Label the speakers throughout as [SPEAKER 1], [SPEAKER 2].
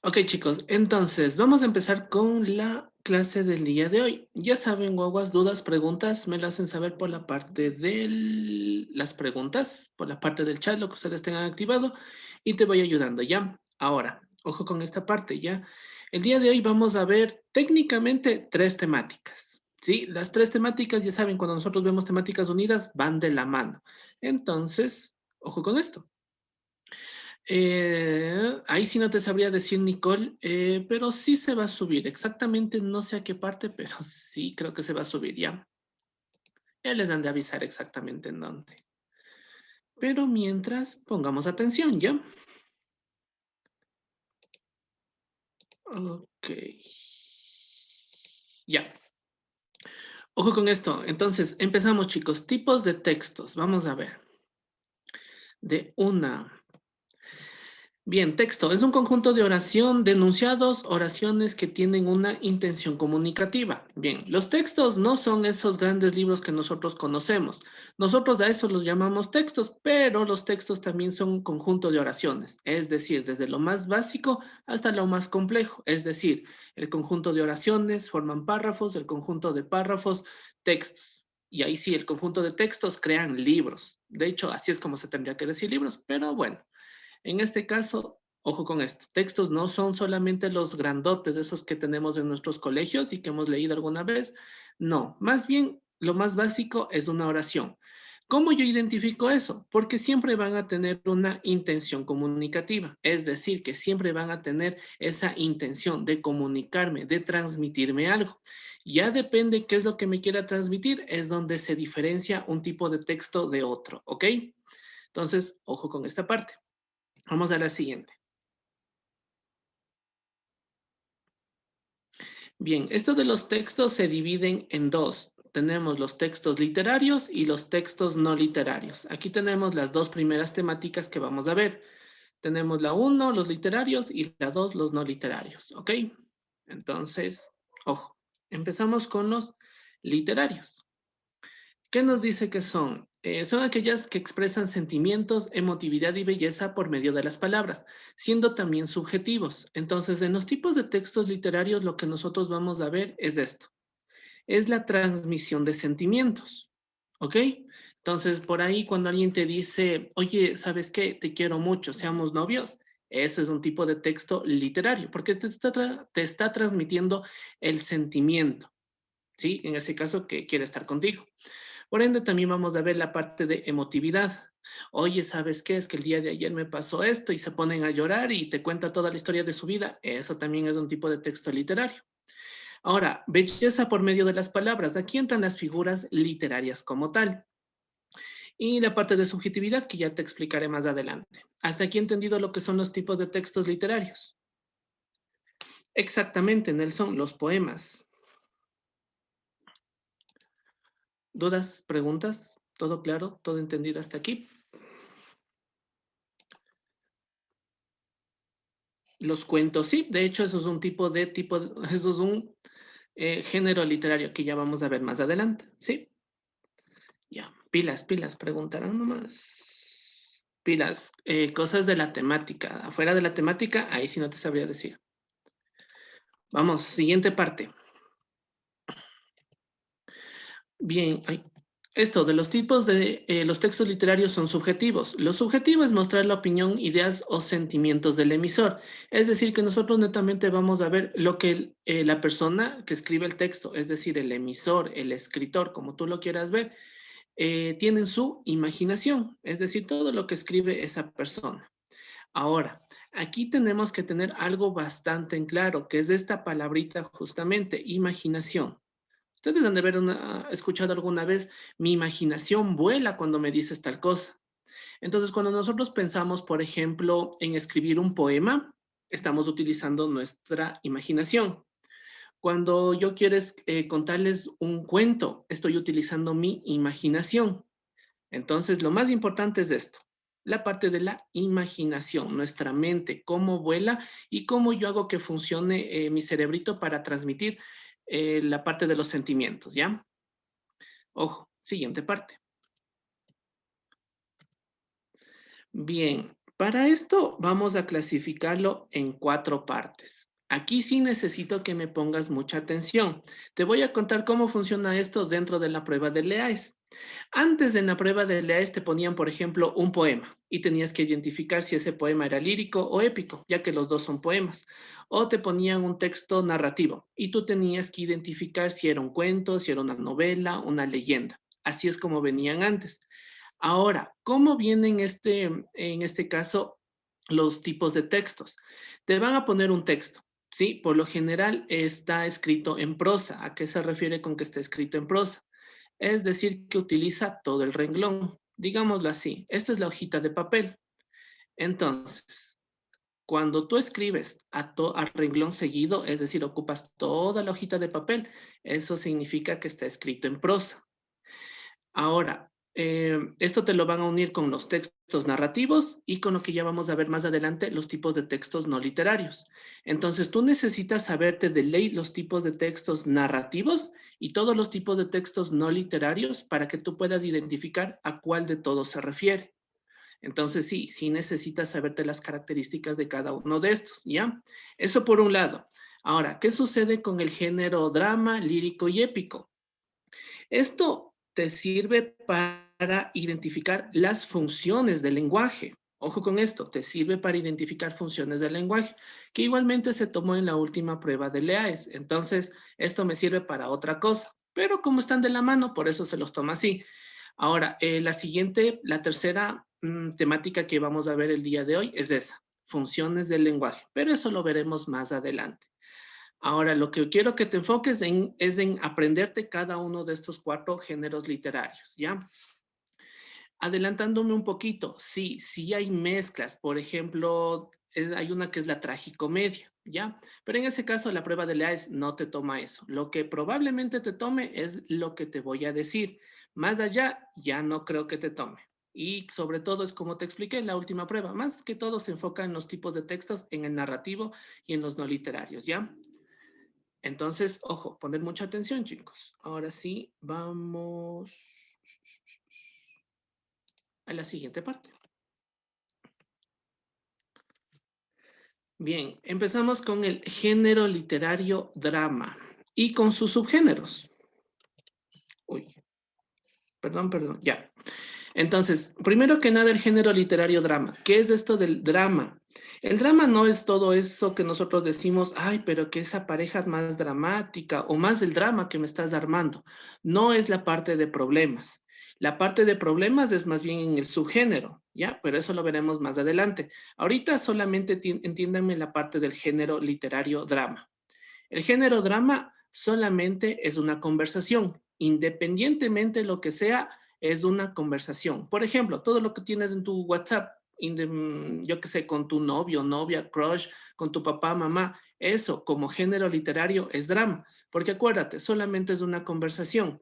[SPEAKER 1] Ok, chicos, entonces vamos a empezar con la clase del día de hoy. Ya saben, guaguas, dudas, preguntas, me lo hacen saber por la parte de las preguntas, por la parte del chat, lo que ustedes tengan activado, y te voy ayudando, ¿ya? Ahora, ojo con esta parte, ¿ya? El día de hoy vamos a ver técnicamente tres temáticas, ¿sí? Las tres temáticas, ya saben, cuando nosotros vemos temáticas unidas, van de la mano. Entonces, ojo con esto. Ahí sí no te sabría decir, Nicole, pero sí se va a subir. Exactamente no sé a qué parte, pero sí creo que se va a subir, ¿ya? Ya les dan de avisar exactamente en dónde. Pero mientras, pongamos atención, ¿ya? Ok. Ya. Ojo con esto. Entonces, empezamos, chicos. Tipos de textos. Vamos a ver. De una. Bien, texto es un conjunto de oración, de enunciados, oraciones que tienen una intención comunicativa. Bien, los textos no son esos grandes libros que nosotros conocemos. Nosotros a eso los llamamos textos, pero los textos también son un conjunto de oraciones, es decir, desde lo más básico hasta lo más complejo. Es decir, el conjunto de oraciones forman párrafos, el conjunto de párrafos, textos. Y ahí sí, el conjunto de textos crean libros. De hecho, así es como se tendría que decir libros, pero bueno. En este caso, ojo con esto, textos no son solamente los grandotes, esos que tenemos en nuestros colegios y que hemos leído alguna vez. No, más bien lo más básico es una oración. ¿Cómo yo identifico eso? Porque siempre van a tener una intención comunicativa, es decir, que siempre van a tener esa intención de comunicarme, de transmitirme algo. Ya depende qué es lo que me quiera transmitir, es donde se diferencia un tipo de texto de otro, ¿ok? Entonces, ojo con esta parte. Vamos a la siguiente. Bien, esto de los textos se dividen en dos. Tenemos los textos literarios y los textos no literarios. Aquí tenemos las dos primeras temáticas que vamos a ver. Tenemos la uno, los literarios, y la 2, los no literarios. ¿Ok? Entonces, ojo, empezamos con los literarios. ¿Qué nos dice que son? Son aquellas que expresan sentimientos, emotividad y belleza por medio de las palabras, siendo también subjetivos. Entonces, en los tipos de textos literarios, lo que nosotros vamos a ver es esto. Es la transmisión de sentimientos. ¿Ok? Entonces, por ahí cuando alguien te dice, oye, ¿sabes qué? Te quiero mucho, seamos novios. Eso es un tipo de texto literario, porque te está transmitiendo el sentimiento, ¿sí? En ese caso, que quiere estar contigo. Por ende, también vamos a ver la parte de emotividad. Oye, ¿sabes qué? Es que el día de ayer me pasó esto y se ponen a llorar y te cuenta toda la historia de su vida. Eso también es un tipo de texto literario. Ahora, belleza por medio de las palabras. Aquí entran las figuras literarias como tal. Y la parte de subjetividad que ya te explicaré más adelante. ¿Hasta aquí entendido lo que son los tipos de textos literarios? Exactamente, Nelson, los poemas. ¿Dudas? ¿Preguntas? ¿Todo claro? ¿Todo entendido hasta aquí? Los cuentos, sí, de hecho eso es un eso es un género literario que ya vamos a ver más adelante, sí. Ya, pilas, pilas, preguntarán nomás. Pilas, cosas de la temática. Afuera de la temática, ahí sí no te sabría decir. Vamos, siguiente parte. Bien, esto de los tipos de los textos literarios son subjetivos. Lo subjetivo es mostrar la opinión, ideas o sentimientos del emisor. Es decir, que nosotros netamente vamos a ver lo que la persona que escribe el texto, es decir, el emisor, el escritor, como tú lo quieras ver, tiene en su imaginación, es decir, todo lo que escribe esa persona. Ahora, aquí tenemos que tener algo bastante en claro, que es esta palabrita justamente, imaginación. Ustedes han de haber escuchado alguna vez, mi imaginación vuela cuando me dices tal cosa. Entonces, cuando nosotros pensamos, por ejemplo, en escribir un poema, estamos utilizando nuestra imaginación. Cuando yo quiero contarles un cuento, estoy utilizando mi imaginación. Entonces, lo más importante es esto, la parte de la imaginación, nuestra mente, cómo vuela y cómo yo hago que funcione mi cerebrito para transmitir la parte de los sentimientos, ¿ya? Ojo, siguiente parte. Bien. Para esto vamos a clasificarlo en 4 partes. Aquí sí necesito que me pongas mucha atención. Te voy a contar cómo funciona esto dentro de la prueba de LEAES. Antes en la prueba de LEAES te ponían, por ejemplo, un poema y tenías que identificar si ese poema era lírico o épico, ya que los dos son poemas. O te ponían un texto narrativo y tú tenías que identificar si era un cuento, si era una novela, una leyenda. Así es como venían antes. Ahora, ¿cómo vienen en este caso los tipos de textos? Te van a poner un texto, ¿sí? Por lo general está escrito en prosa. ¿A qué se refiere con que está escrito en prosa? Es decir, que utiliza todo el renglón. Digámoslo así, esta es la hojita de papel. Entonces, cuando tú escribes a renglón seguido, es decir, ocupas toda la hojita de papel, eso significa que está escrito en prosa. Ahora, esto te lo van a unir con los textos narrativos y con lo que ya vamos a ver más adelante, los tipos de textos no literarios. Entonces, tú necesitas saberte de ley los tipos de textos narrativos y todos los tipos de textos no literarios para que tú puedas identificar a cuál de todos se refiere. Entonces, sí necesitas saberte las características de cada uno de estos, ¿ya? Eso por un lado. Ahora, ¿qué sucede con el género drama, lírico y épico? Esto te sirve para identificar las funciones del lenguaje. Ojo con esto, te sirve para identificar funciones del lenguaje, que igualmente se tomó en la última prueba de LEAES. Entonces, esto me sirve para otra cosa, pero como están de la mano, por eso se los toma así. Ahora, la tercera temática que vamos a ver el día de hoy es esa, funciones del lenguaje, pero eso lo veremos más adelante. Ahora, lo que quiero que te enfoques es en aprenderte cada uno de estos 4 géneros literarios, ¿ya? Adelantándome un poquito, sí hay mezclas. Por ejemplo, hay una que es la tragicomedia, ¿ya? Pero en ese caso, la prueba de LEAES no te toma eso. Lo que probablemente te tome es lo que te voy a decir. Más allá, ya no creo que te tome. Y sobre todo es como te expliqué en la última prueba. Más que todo se enfoca en los tipos de textos, en el narrativo y en los no literarios, ¿ya? Entonces, ojo, poner mucha atención, chicos. Ahora sí, vamos a la siguiente parte. Bien, empezamos con el género literario drama y con sus subgéneros. Uy, perdón, ya. Entonces, primero que nada, el género literario drama. ¿Qué es esto del drama? El drama no es todo eso que nosotros decimos, ay, pero que esa pareja es más dramática o más del drama que me estás armando. No es la parte de problemas. La parte de problemas es más bien en el subgénero, ¿ya? Pero eso lo veremos más adelante. Ahorita solamente entiéndanme la parte del género literario drama. El género drama solamente es una conversación, independientemente de lo que sea, es una conversación. Por ejemplo, todo lo que tienes en tu WhatsApp, yo qué sé, con tu novio, novia, crush, con tu papá, mamá, eso como género literario es drama, porque acuérdate, solamente es una conversación.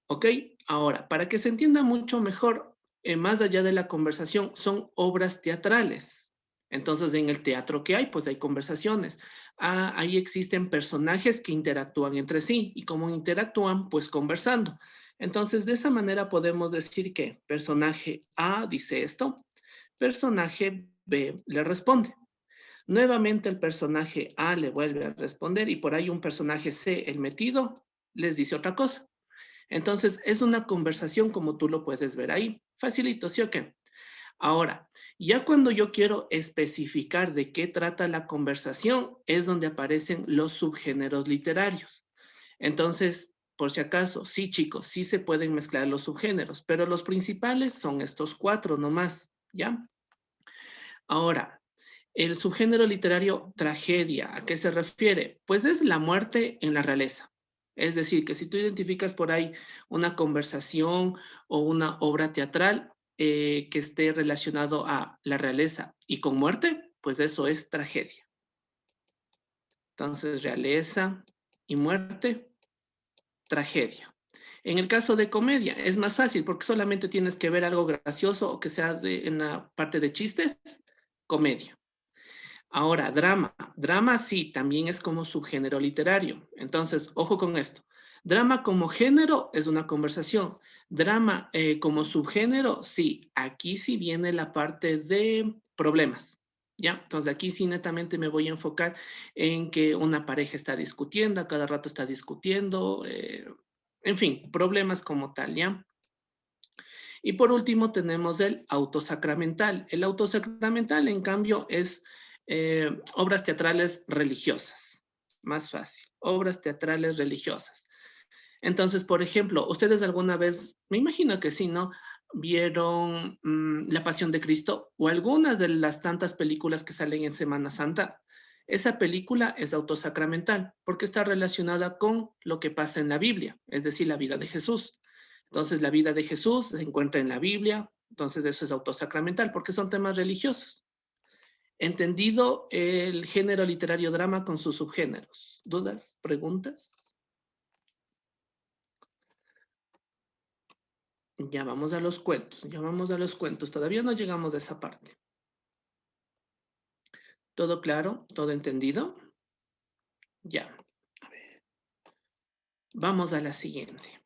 [SPEAKER 1] ¿Ok? Ahora, para que se entienda mucho mejor, más allá de la conversación, son obras teatrales. Entonces, en el teatro que hay, pues hay conversaciones. Ahí existen personajes que interactúan entre sí y como interactúan, pues conversando. Entonces, de esa manera podemos decir que personaje A dice esto, personaje B le responde. Nuevamente el personaje A le vuelve a responder y por ahí un personaje C, el metido, les dice otra cosa. Entonces, es una conversación como tú lo puedes ver ahí. Facilito, ¿sí o qué? Ahora, ya cuando yo quiero especificar de qué trata la conversación, es donde aparecen los subgéneros literarios. Entonces, por si acaso, sí, chicos, sí se pueden mezclar los subgéneros, pero los principales son estos 4 nomás, ¿ya? Ahora, el subgénero literario tragedia, ¿a qué se refiere? Pues es la muerte en la realeza. Es decir, que si tú identificas por ahí una conversación o una obra teatral que esté relacionado a la realeza y con muerte, pues eso es tragedia. Entonces, realeza y muerte, tragedia. En el caso de comedia, es más fácil porque solamente tienes que ver algo gracioso o que sea en la parte de chistes, comedia. Ahora, drama. Drama sí, también es como subgénero literario. Entonces, ojo con esto. Drama como género es una conversación. Drama como subgénero, sí, aquí sí viene la parte de problemas. ¿Ya? Entonces aquí sí netamente me voy a enfocar en que una pareja está discutiendo, a cada rato está discutiendo, en fin, problemas como tal, ¿ya? Y por último tenemos el autosacramental. El autosacramental, en cambio, es obras teatrales religiosas. Más fácil, obras teatrales religiosas. Entonces, por ejemplo, ustedes alguna vez, me imagino que sí, ¿no? ¿Vieron La Pasión de Cristo o algunas de las tantas películas que salen en Semana Santa? Esa película es autosacramental porque está relacionada con lo que pasa en la Biblia, es decir, la vida de Jesús. Entonces, la vida de Jesús se encuentra en la Biblia, entonces eso es autosacramental porque son temas religiosos. Entendido el género literario drama con sus subgéneros. ¿Dudas? ¿Preguntas? Ya vamos a los cuentos, ya vamos a los cuentos. Todavía no llegamos a esa parte. ¿Todo claro? ¿Todo entendido? Ya. A ver. Vamos a la siguiente.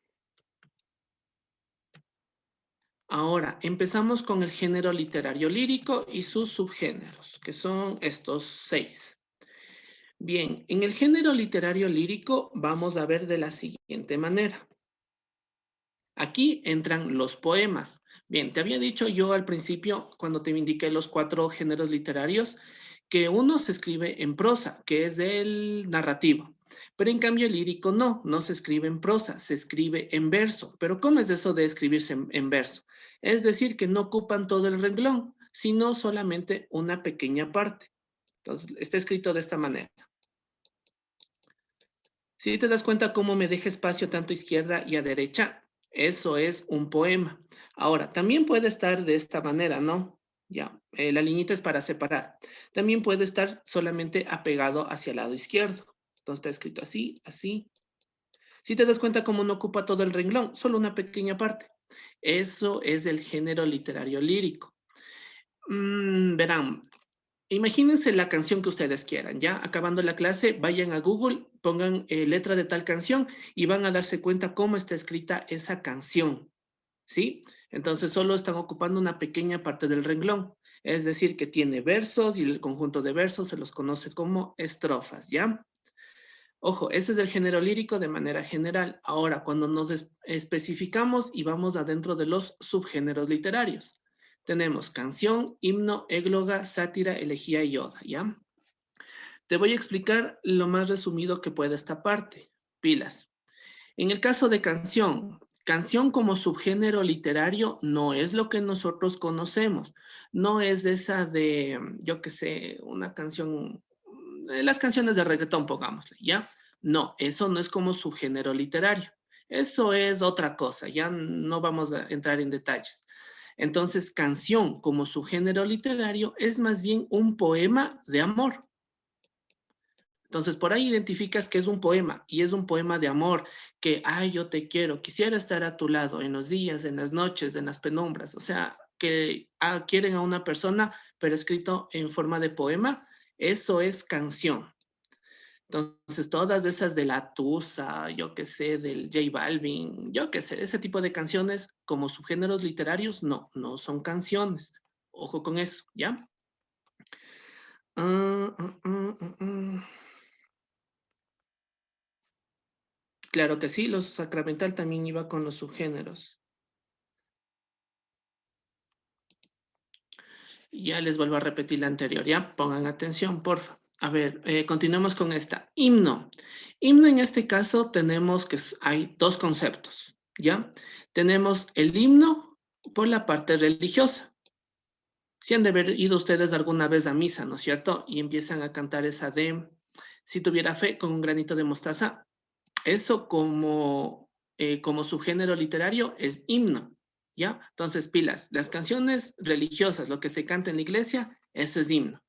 [SPEAKER 1] Ahora, empezamos con el género literario lírico y sus subgéneros, que son estos 6. Bien, en el género literario lírico vamos a ver de la siguiente manera. Aquí entran los poemas. Bien, te había dicho yo al principio, cuando te indiqué los 4 géneros literarios, que uno se escribe en prosa, que es el narrativo. Pero en cambio el lírico no se escribe en prosa, se escribe en verso. Pero ¿cómo es eso de escribirse en verso? Es decir, que no ocupan todo el renglón, sino solamente una pequeña parte. Entonces, está escrito de esta manera. Si te das cuenta cómo me deja espacio tanto a izquierda y a derecha, eso es un poema. Ahora, también puede estar de esta manera, ¿no? Ya, la liñita es para separar. También puede estar solamente apegado hacia el lado izquierdo. Entonces está escrito así, así. Si te das cuenta cómo no ocupa todo el renglón, solo una pequeña parte. Eso es el género literario lírico. Verán, imagínense la canción que ustedes quieran, ¿ya? Acabando la clase, vayan a Google, pongan letra de tal canción y van a darse cuenta cómo está escrita esa canción, ¿sí? Entonces solo están ocupando una pequeña parte del renglón, es decir, que tiene versos y el conjunto de versos se los conoce como estrofas, ¿ya? Ojo, ese es el género lírico de manera general. Ahora, cuando nos especificamos y vamos adentro de los subgéneros literarios, tenemos canción, himno, égloga, sátira, elegía y oda, ¿ya? Te voy a explicar lo más resumido que pueda esta parte. Pilas. En el caso de canción, canción como subgénero literario no es lo que nosotros conocemos. No es esa de, yo qué sé, una canción, las canciones de reggaetón, pongámosle, ¿ya? No, eso no es como subgénero literario. Eso es otra cosa, ya no vamos a entrar en detalles. Entonces, canción como subgénero literario es más bien un poema de amor. Entonces, por ahí identificas que es un poema y es un poema de amor, que, ay, yo te quiero, quisiera estar a tu lado en los días, en las noches, en las penumbras. O sea, que quieren a una persona, pero escrito en forma de poema, eso es canción. Entonces, todas esas de la Tusa, yo qué sé, del J Balvin, yo qué sé, ese tipo de canciones como subgéneros literarios, no son canciones. Ojo con eso, ¿ya? Ah, ah, ah, ah, ah. Claro que sí, lo sacramental también iba con los subgéneros. Ya les vuelvo a repetir la anterior, ya pongan atención, porfa. A ver, continuemos con esta. Himno. Himno en este caso tenemos que hay dos conceptos, ¿ya? Tenemos el himno por la parte religiosa. Si han de haber ido ustedes alguna vez a misa, ¿no es cierto? Y empiezan a cantar esa de, si tuviera fe con un granito de mostaza. Eso como subgénero literario es himno, ¿ya? Entonces, pilas, las canciones religiosas, lo que se canta en la iglesia, eso es himno.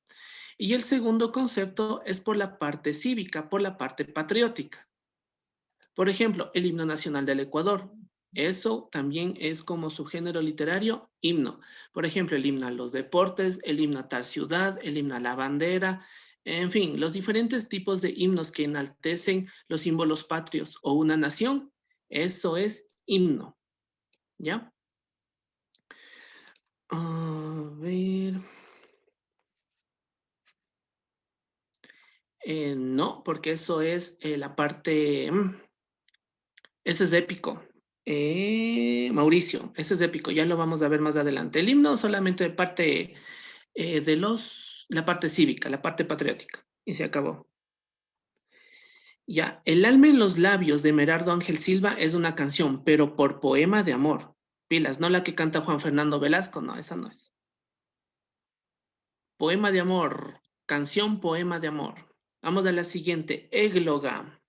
[SPEAKER 1] Y el segundo concepto es por la parte cívica, por la parte patriótica. Por ejemplo, el himno nacional del Ecuador. Eso también es como subgénero literario, himno. Por ejemplo, el himno a los deportes, el himno a tal ciudad, el himno a la bandera, En fin, los diferentes tipos de himnos que enaltecen los símbolos patrios o una nación, eso es himno, ¿ya? A ver. No, porque eso es la parte... ese es épico. Mauricio, ese es épico, ya lo vamos a ver más adelante. El himno solamente parte de la parte cívica, la parte patriótica, y se acabó. Ya, El alma en los labios de Merardo Ángel Silva es una canción, pero por poema de amor. Pilas, no la que canta Juan Fernando Velasco, no, esa no es. Poema de amor, canción, poema de amor. Vamos a la siguiente, égloga.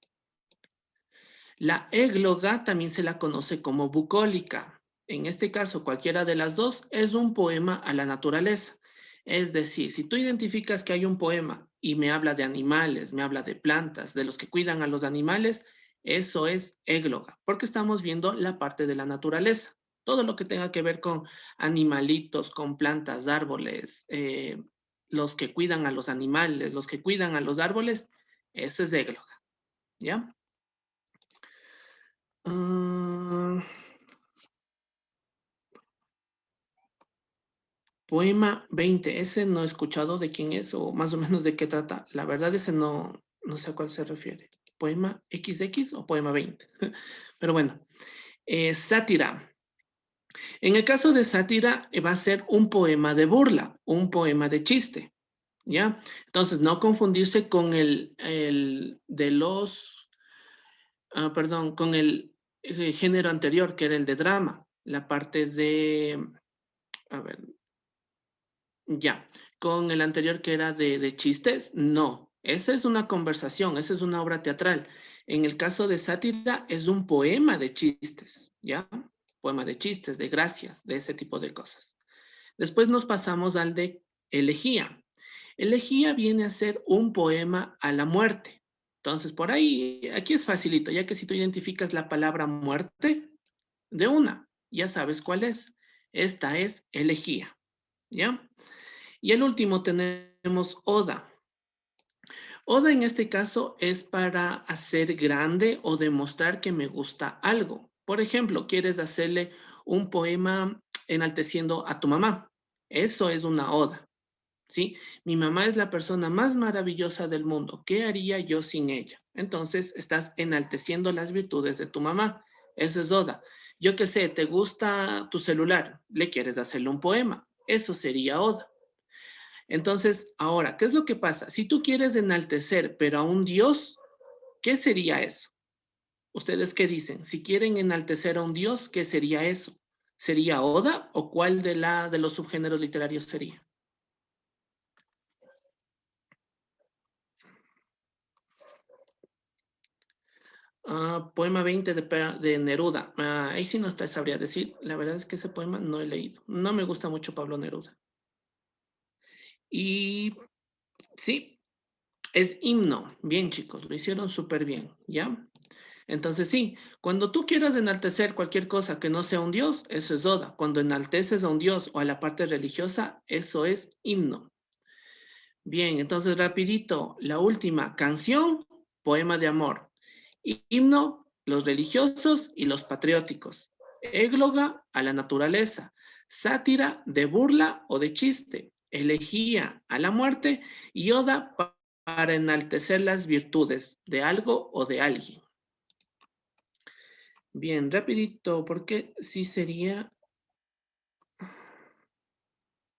[SPEAKER 1] La égloga también se la conoce como bucólica. En este caso, cualquiera de las dos es un poema a la naturaleza. Es decir, si tú identificas que hay un poema y me habla de animales, me habla de plantas, de los que cuidan a los animales, eso es égloga, porque estamos viendo la parte de la naturaleza. Todo lo que tenga que ver con animalitos, con plantas, árboles, los que cuidan a los animales, los que cuidan a los árboles, eso es égloga, ¿ya? Ah, poema 20, ese no he escuchado de quién es o más o menos de qué trata. La verdad, ese no sé a cuál se refiere. ¿Poema XX o poema 20? Pero bueno, sátira. En el caso de sátira, va a ser un poema de burla, un poema de chiste, ¿ya? Entonces, no confundirse con el de los, perdón, con el género anterior, que era el de drama, la parte de, a ver, ya, con el anterior que era de chistes, no. Esa es una conversación, esa es una obra teatral. En el caso de sátira, es un poema de chistes, ¿ya? Poema de chistes, de gracias, de ese tipo de cosas. Después nos pasamos al de elegía. Elegía viene a ser un poema a la muerte. Entonces, por ahí, aquí es facilito, ya que si tú identificas la palabra muerte, de una, ya sabes cuál es. Esta es elegía, ¿ya? Y el último tenemos oda. Oda en este caso es para hacer grande o demostrar que me gusta algo. Por ejemplo, quieres hacerle un poema enalteciendo a tu mamá. Eso es una oda, ¿sí? Mi mamá es la persona más maravillosa del mundo. ¿Qué haría yo sin ella? Entonces, estás enalteciendo las virtudes de tu mamá. Eso es oda. Yo qué sé, te gusta tu celular, le quieres hacerle un poema. Eso sería oda. Entonces, ahora, ¿qué es lo que pasa? Si tú quieres enaltecer, pero a un dios, ¿qué sería eso? ¿Ustedes qué dicen? Si quieren enaltecer a un dios, ¿qué sería eso? ¿Sería oda o cuál de los subgéneros literarios sería? Poema 20 de Neruda. Ahí sí no te sabría decir. La verdad es que ese poema no he leído. No me gusta mucho Pablo Neruda. Y sí, es himno. Bien, chicos, lo hicieron súper bien, ¿ya? Entonces sí, cuando tú quieras enaltecer cualquier cosa que no sea un dios, eso es oda. Cuando enalteces a un dios o a la parte religiosa, eso es himno. Bien, entonces rapidito, la última canción, poema de amor. Himno, los religiosos y los patrióticos. Égloga, a la naturaleza. Sátira, de burla o de chiste. Elegía, a la muerte. Y oda, para enaltecer las virtudes de algo o de alguien. Bien, rapidito, porque sí sería...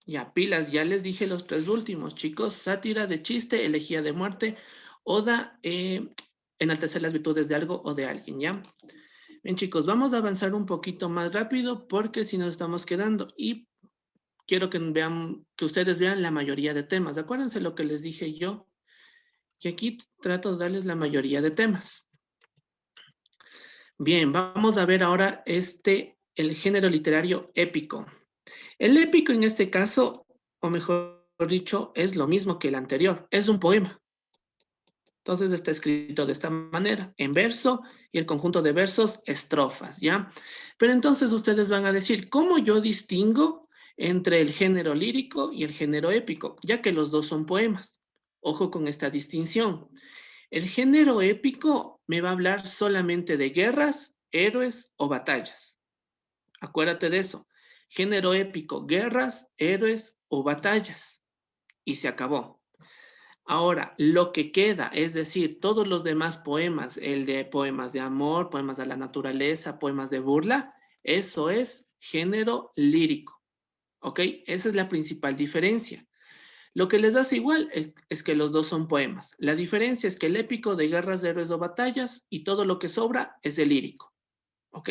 [SPEAKER 1] Ya, pilas, ya les dije los tres últimos, chicos. Sátira de chiste, elegía de muerte, oda, enaltecer las virtudes de algo o de alguien, ¿ya? Bien, chicos, vamos a avanzar un poquito más rápido porque si nos estamos quedando y quiero que vean, que ustedes vean la mayoría de temas. Acuérdense lo que les dije yo, que aquí trato de darles la mayoría de temas. Bien, vamos a ver ahora el género literario épico. El épico en este caso, o mejor dicho, es lo mismo que el anterior, es un poema. Entonces está escrito de esta manera, en verso y el conjunto de versos, estrofas, ¿ya? Pero entonces ustedes van a decir, ¿cómo yo distingo entre el género lírico y el género épico? Ya que los dos son poemas. Ojo con esta distinción. El género épico me va a hablar solamente de guerras, héroes o batallas. Acuérdate de eso. Género épico, guerras, héroes o batallas. Y se acabó. Ahora, lo que queda, es decir, todos los demás poemas, el de poemas de amor, poemas de la naturaleza, poemas de burla, eso es género lírico. ¿Ok? Esa es la principal diferencia. Lo que les hace igual es que los dos son poemas. La diferencia es que el épico de guerras, héroes o batallas y todo lo que sobra es el lírico. ¿Ok?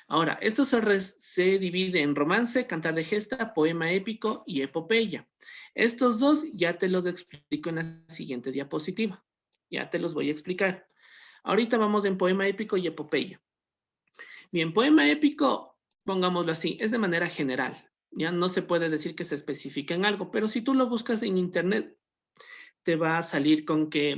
[SPEAKER 1] Ahora, esto se divide en romance, cantar de gesta, poema épico y epopeya. Estos dos ya te los explico en la siguiente diapositiva. Ya te los voy a explicar. Ahorita vamos en poema épico y epopeya. Bien, poema épico, pongámoslo así, es de manera general. Ya no se puede decir que se especifique en algo, pero si tú lo buscas en internet, te va a salir con que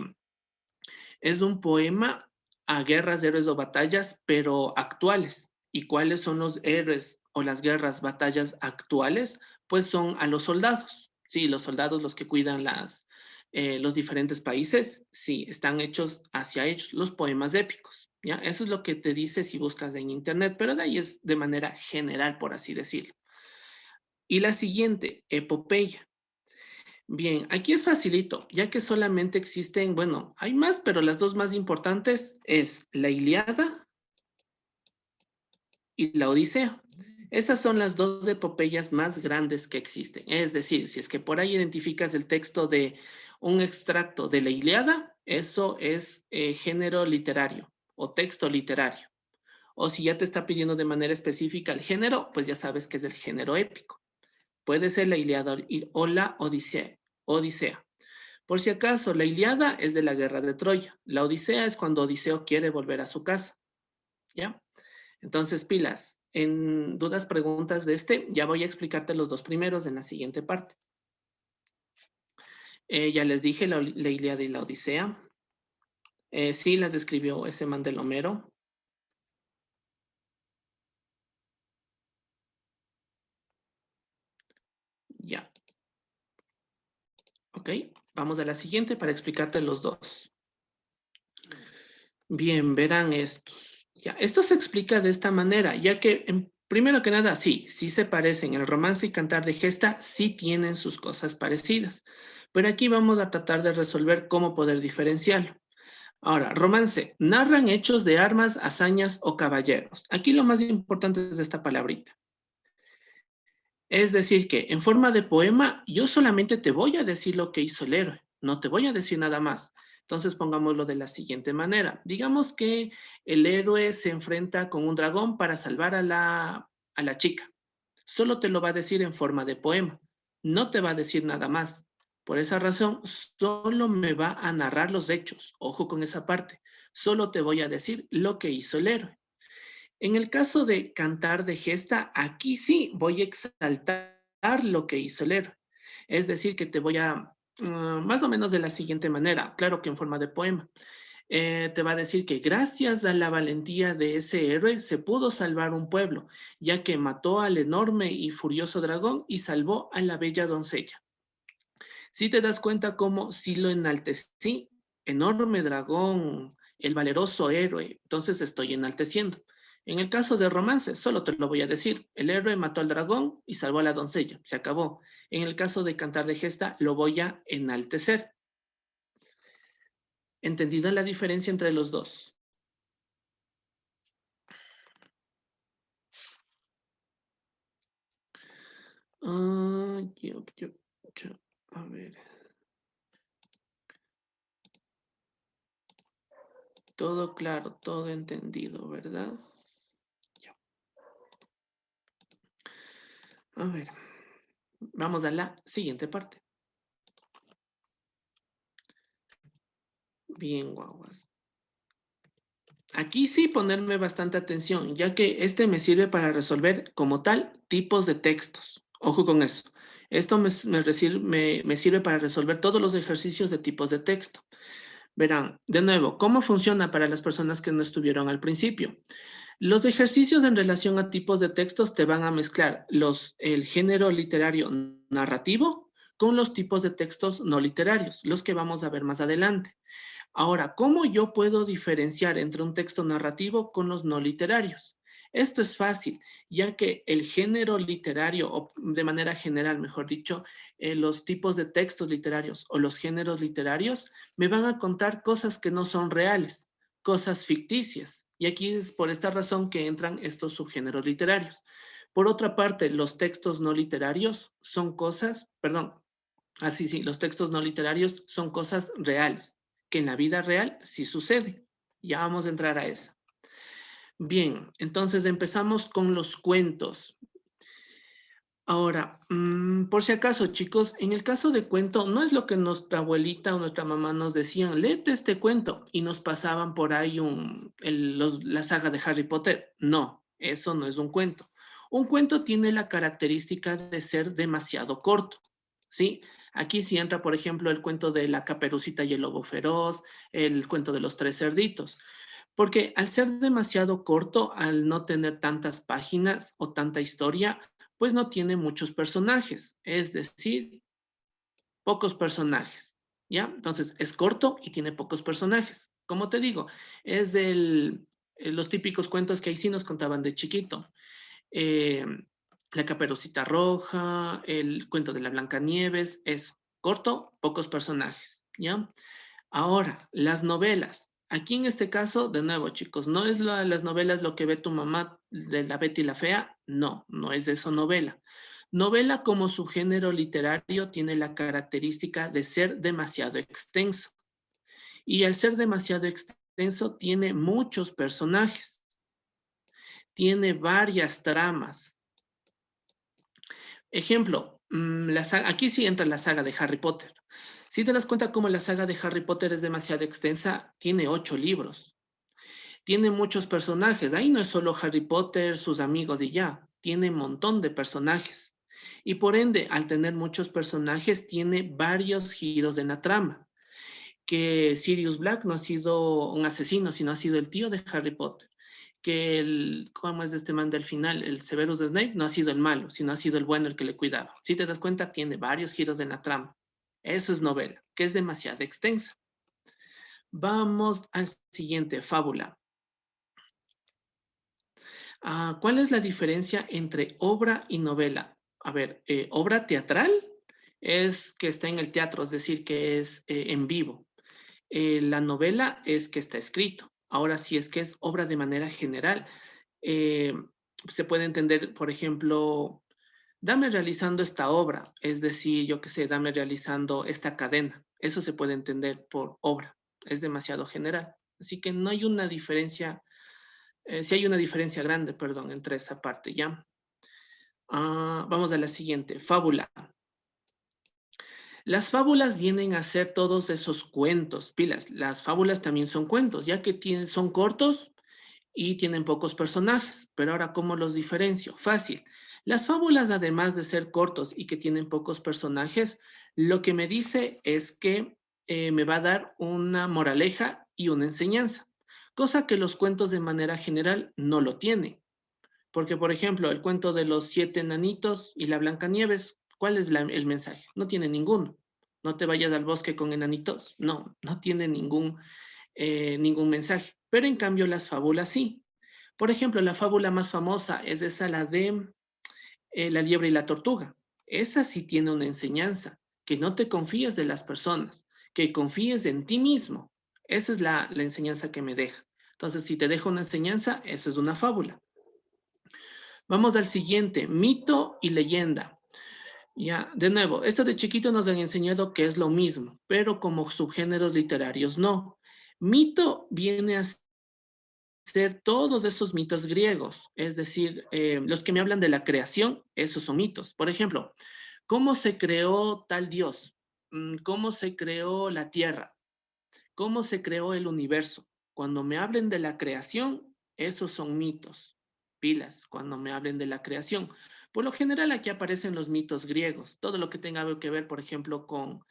[SPEAKER 1] es un poema a guerras, héroes o batallas, pero actuales. ¿Y cuáles son los héroes o las guerras, batallas actuales? Pues son a los soldados. Sí, los soldados los que cuidan los diferentes países, sí, están hechos hacia ellos, los poemas épicos. ¿Ya? Eso es lo que te dice si buscas en internet, pero de ahí es de manera general, por así decirlo. Y la siguiente, epopeya. Bien, aquí es facilito, ya que solamente existen, bueno, hay más, pero las dos más importantes es la Ilíada y la Odisea. Esas son las dos epopeyas más grandes que existen. Es decir, si es que por ahí identificas el texto de un extracto de la Ilíada, eso es género literario o texto literario. O si ya te está pidiendo de manera específica el género, pues ya sabes que es el género épico. Puede ser la Ilíada o la Odisea. Por si acaso, la Ilíada es de la guerra de Troya. La Odisea es cuando Odiseo quiere volver a su casa. ¿Ya? Entonces, pilas. En dudas, preguntas de este, ya voy a explicarte los dos primeros en la siguiente parte. Ya les dije la Ilíada y la Odisea. Sí, las describió ese man del Homero. Ya. Ok, vamos a la siguiente para explicarte los dos. Bien, verán estos. Ya, esto se explica de esta manera, ya que primero que nada, sí se parecen. El romance y cantar de gesta sí tienen sus cosas parecidas, pero aquí vamos a tratar de resolver cómo poder diferenciarlo. Ahora, romance, narran hechos de armas, hazañas o caballeros. Aquí lo más importante es esta palabrita. Es decir, que en forma de poema, yo solamente te voy a decir lo que hizo el héroe, no te voy a decir nada más. Entonces pongámoslo de la siguiente manera. Digamos que el héroe se enfrenta con un dragón para salvar a la chica. Solo te lo va a decir en forma de poema. No te va a decir nada más. Por esa razón, solo me va a narrar los hechos. Ojo con esa parte. Solo te voy a decir lo que hizo el héroe. En el caso de cantar de gesta, aquí sí voy a exaltar lo que hizo el héroe. Es decir, que te voy a, más o menos de la siguiente manera, claro que en forma de poema. Te va a decir que gracias a la valentía de ese héroe se pudo salvar un pueblo, ya que mató al enorme y furioso dragón y salvó a la bella doncella. Si te das cuenta cómo si lo enaltecí, enorme dragón, el valeroso héroe, entonces estoy enalteciendo. En el caso de romance, solo te lo voy a decir, el héroe mató al dragón y salvó a la doncella, se acabó. En el caso de cantar de gesta, lo voy a enaltecer. ¿Entendida la diferencia entre los dos? A ver. Todo claro, todo entendido, ¿verdad? Ya. A ver, vamos a la siguiente parte. Bien, guaguas. Aquí sí ponerme bastante atención, ya que este me sirve para resolver como tal tipos de textos. Ojo con eso. Esto me sirve para resolver todos los ejercicios de tipos de texto. Verán, de nuevo, ¿cómo funciona para las personas que no estuvieron al principio? Los ejercicios en relación a tipos de textos te van a mezclar el género literario narrativo con los tipos de textos no literarios, los que vamos a ver más adelante. Ahora, ¿cómo yo puedo diferenciar entre un texto narrativo con los no literarios? Esto es fácil, ya que el género literario, o de manera general, mejor dicho, los tipos de textos literarios o los géneros literarios me van a contar cosas que no son reales, cosas ficticias. Y aquí es por esta razón que entran estos subgéneros literarios. Por otra parte, los textos no literarios son cosas, perdón, así sí, los textos no literarios son cosas reales, que en la vida real sí sucede. Ya vamos a entrar a eso. Bien, entonces empezamos con los cuentos. Ahora, por si acaso, chicos, en el caso de cuento, no es lo que nuestra abuelita o nuestra mamá nos decían, léete este cuento, y nos pasaban por ahí la saga de Harry Potter. No, eso no es un cuento. Un cuento tiene la característica de ser demasiado corto, ¿sí? Aquí sí entra, por ejemplo, el cuento de la Caperucita y el Lobo Feroz, el cuento de los tres cerditos. Porque al ser demasiado corto, al no tener tantas páginas o tanta historia, pues no tiene muchos personajes, es decir, pocos personajes, ¿ya? Entonces es corto y tiene pocos personajes. Como te digo, es los típicos cuentos que ahí sí nos contaban de chiquito. Eh, la Caperucita Roja, el cuento de la Blancanieves, es corto, pocos personajes, ¿ya? Ahora, las novelas. Aquí en este caso, de nuevo, chicos, no es las novelas lo que ve tu mamá de la Betty la Fea, no, no es eso novela. Novela como subgénero literario tiene la característica de ser demasiado extenso. Y al ser demasiado extenso, tiene muchos personajes, tiene varias tramas. Ejemplo, aquí sí entra la saga de Harry Potter. Si te das cuenta cómo la saga de Harry Potter es demasiado extensa, tiene 8 libros, tiene muchos personajes. Ahí no es solo Harry Potter, sus amigos y ya, tiene un montón de personajes. Y por ende, al tener muchos personajes, tiene varios giros en la trama. Que Sirius Black no ha sido un asesino, sino ha sido el tío de Harry Potter. Que ¿cómo es este man del final? El Severus Snape no ha sido el malo, sino ha sido el bueno el que le cuidaba. Si te das cuenta, tiene varios giros en la trama. Eso es novela, que es demasiado extensa. Vamos al siguiente, fábula. ¿Cuál es la diferencia entre obra y novela? A ver, obra teatral es que está en el teatro, es decir, que es en vivo. La novela es que está escrito. Ahora, si es que es obra de manera general, eh, se puede entender, por ejemplo, dame realizando esta obra, es decir, yo qué sé, dame realizando esta cadena. Eso se puede entender por obra. Es demasiado general. Así que no hay una diferencia, sí hay una diferencia grande, perdón, entre esa parte, ¿ya? Vamos a la siguiente, fábula. Las fábulas vienen a ser todos esos cuentos, pilas. Las fábulas también son cuentos, ya que son cortos y tienen pocos personajes. Pero ahora, ¿cómo los diferencio? Fácil. Las fábulas, además de ser cortos y que tienen pocos personajes, lo que me dice es que me va a dar una moraleja y una enseñanza, cosa que los cuentos de manera general no lo tienen. Porque, por ejemplo, el cuento de los 7 enanitos y la Blancanieves, ¿cuál es el mensaje? No tiene ninguno. No te vayas al bosque con enanitos. No, no tiene ningún mensaje. Pero en cambio las fábulas sí. Por ejemplo, la fábula más famosa es esa, la de la liebre y la tortuga. Esa sí tiene una enseñanza, que no te confíes de las personas, que confíes en ti mismo. Esa es la enseñanza que me deja. Entonces, si te dejo una enseñanza, esa es una fábula. Vamos al siguiente, mito y leyenda. Ya, de nuevo, esto de chiquito nos han enseñado que es lo mismo, pero como subgéneros literarios no. Mito viene a ser todos esos mitos griegos, es decir, los que me hablan de la creación, esos son mitos. Por ejemplo, ¿cómo se creó tal dios? ¿Cómo se creó la tierra? ¿Cómo se creó el universo? Cuando me hablen de la creación, esos son mitos. Pilas, cuando me hablen de la creación. Por lo general aquí aparecen los mitos griegos, todo lo que tenga que ver, por ejemplo, con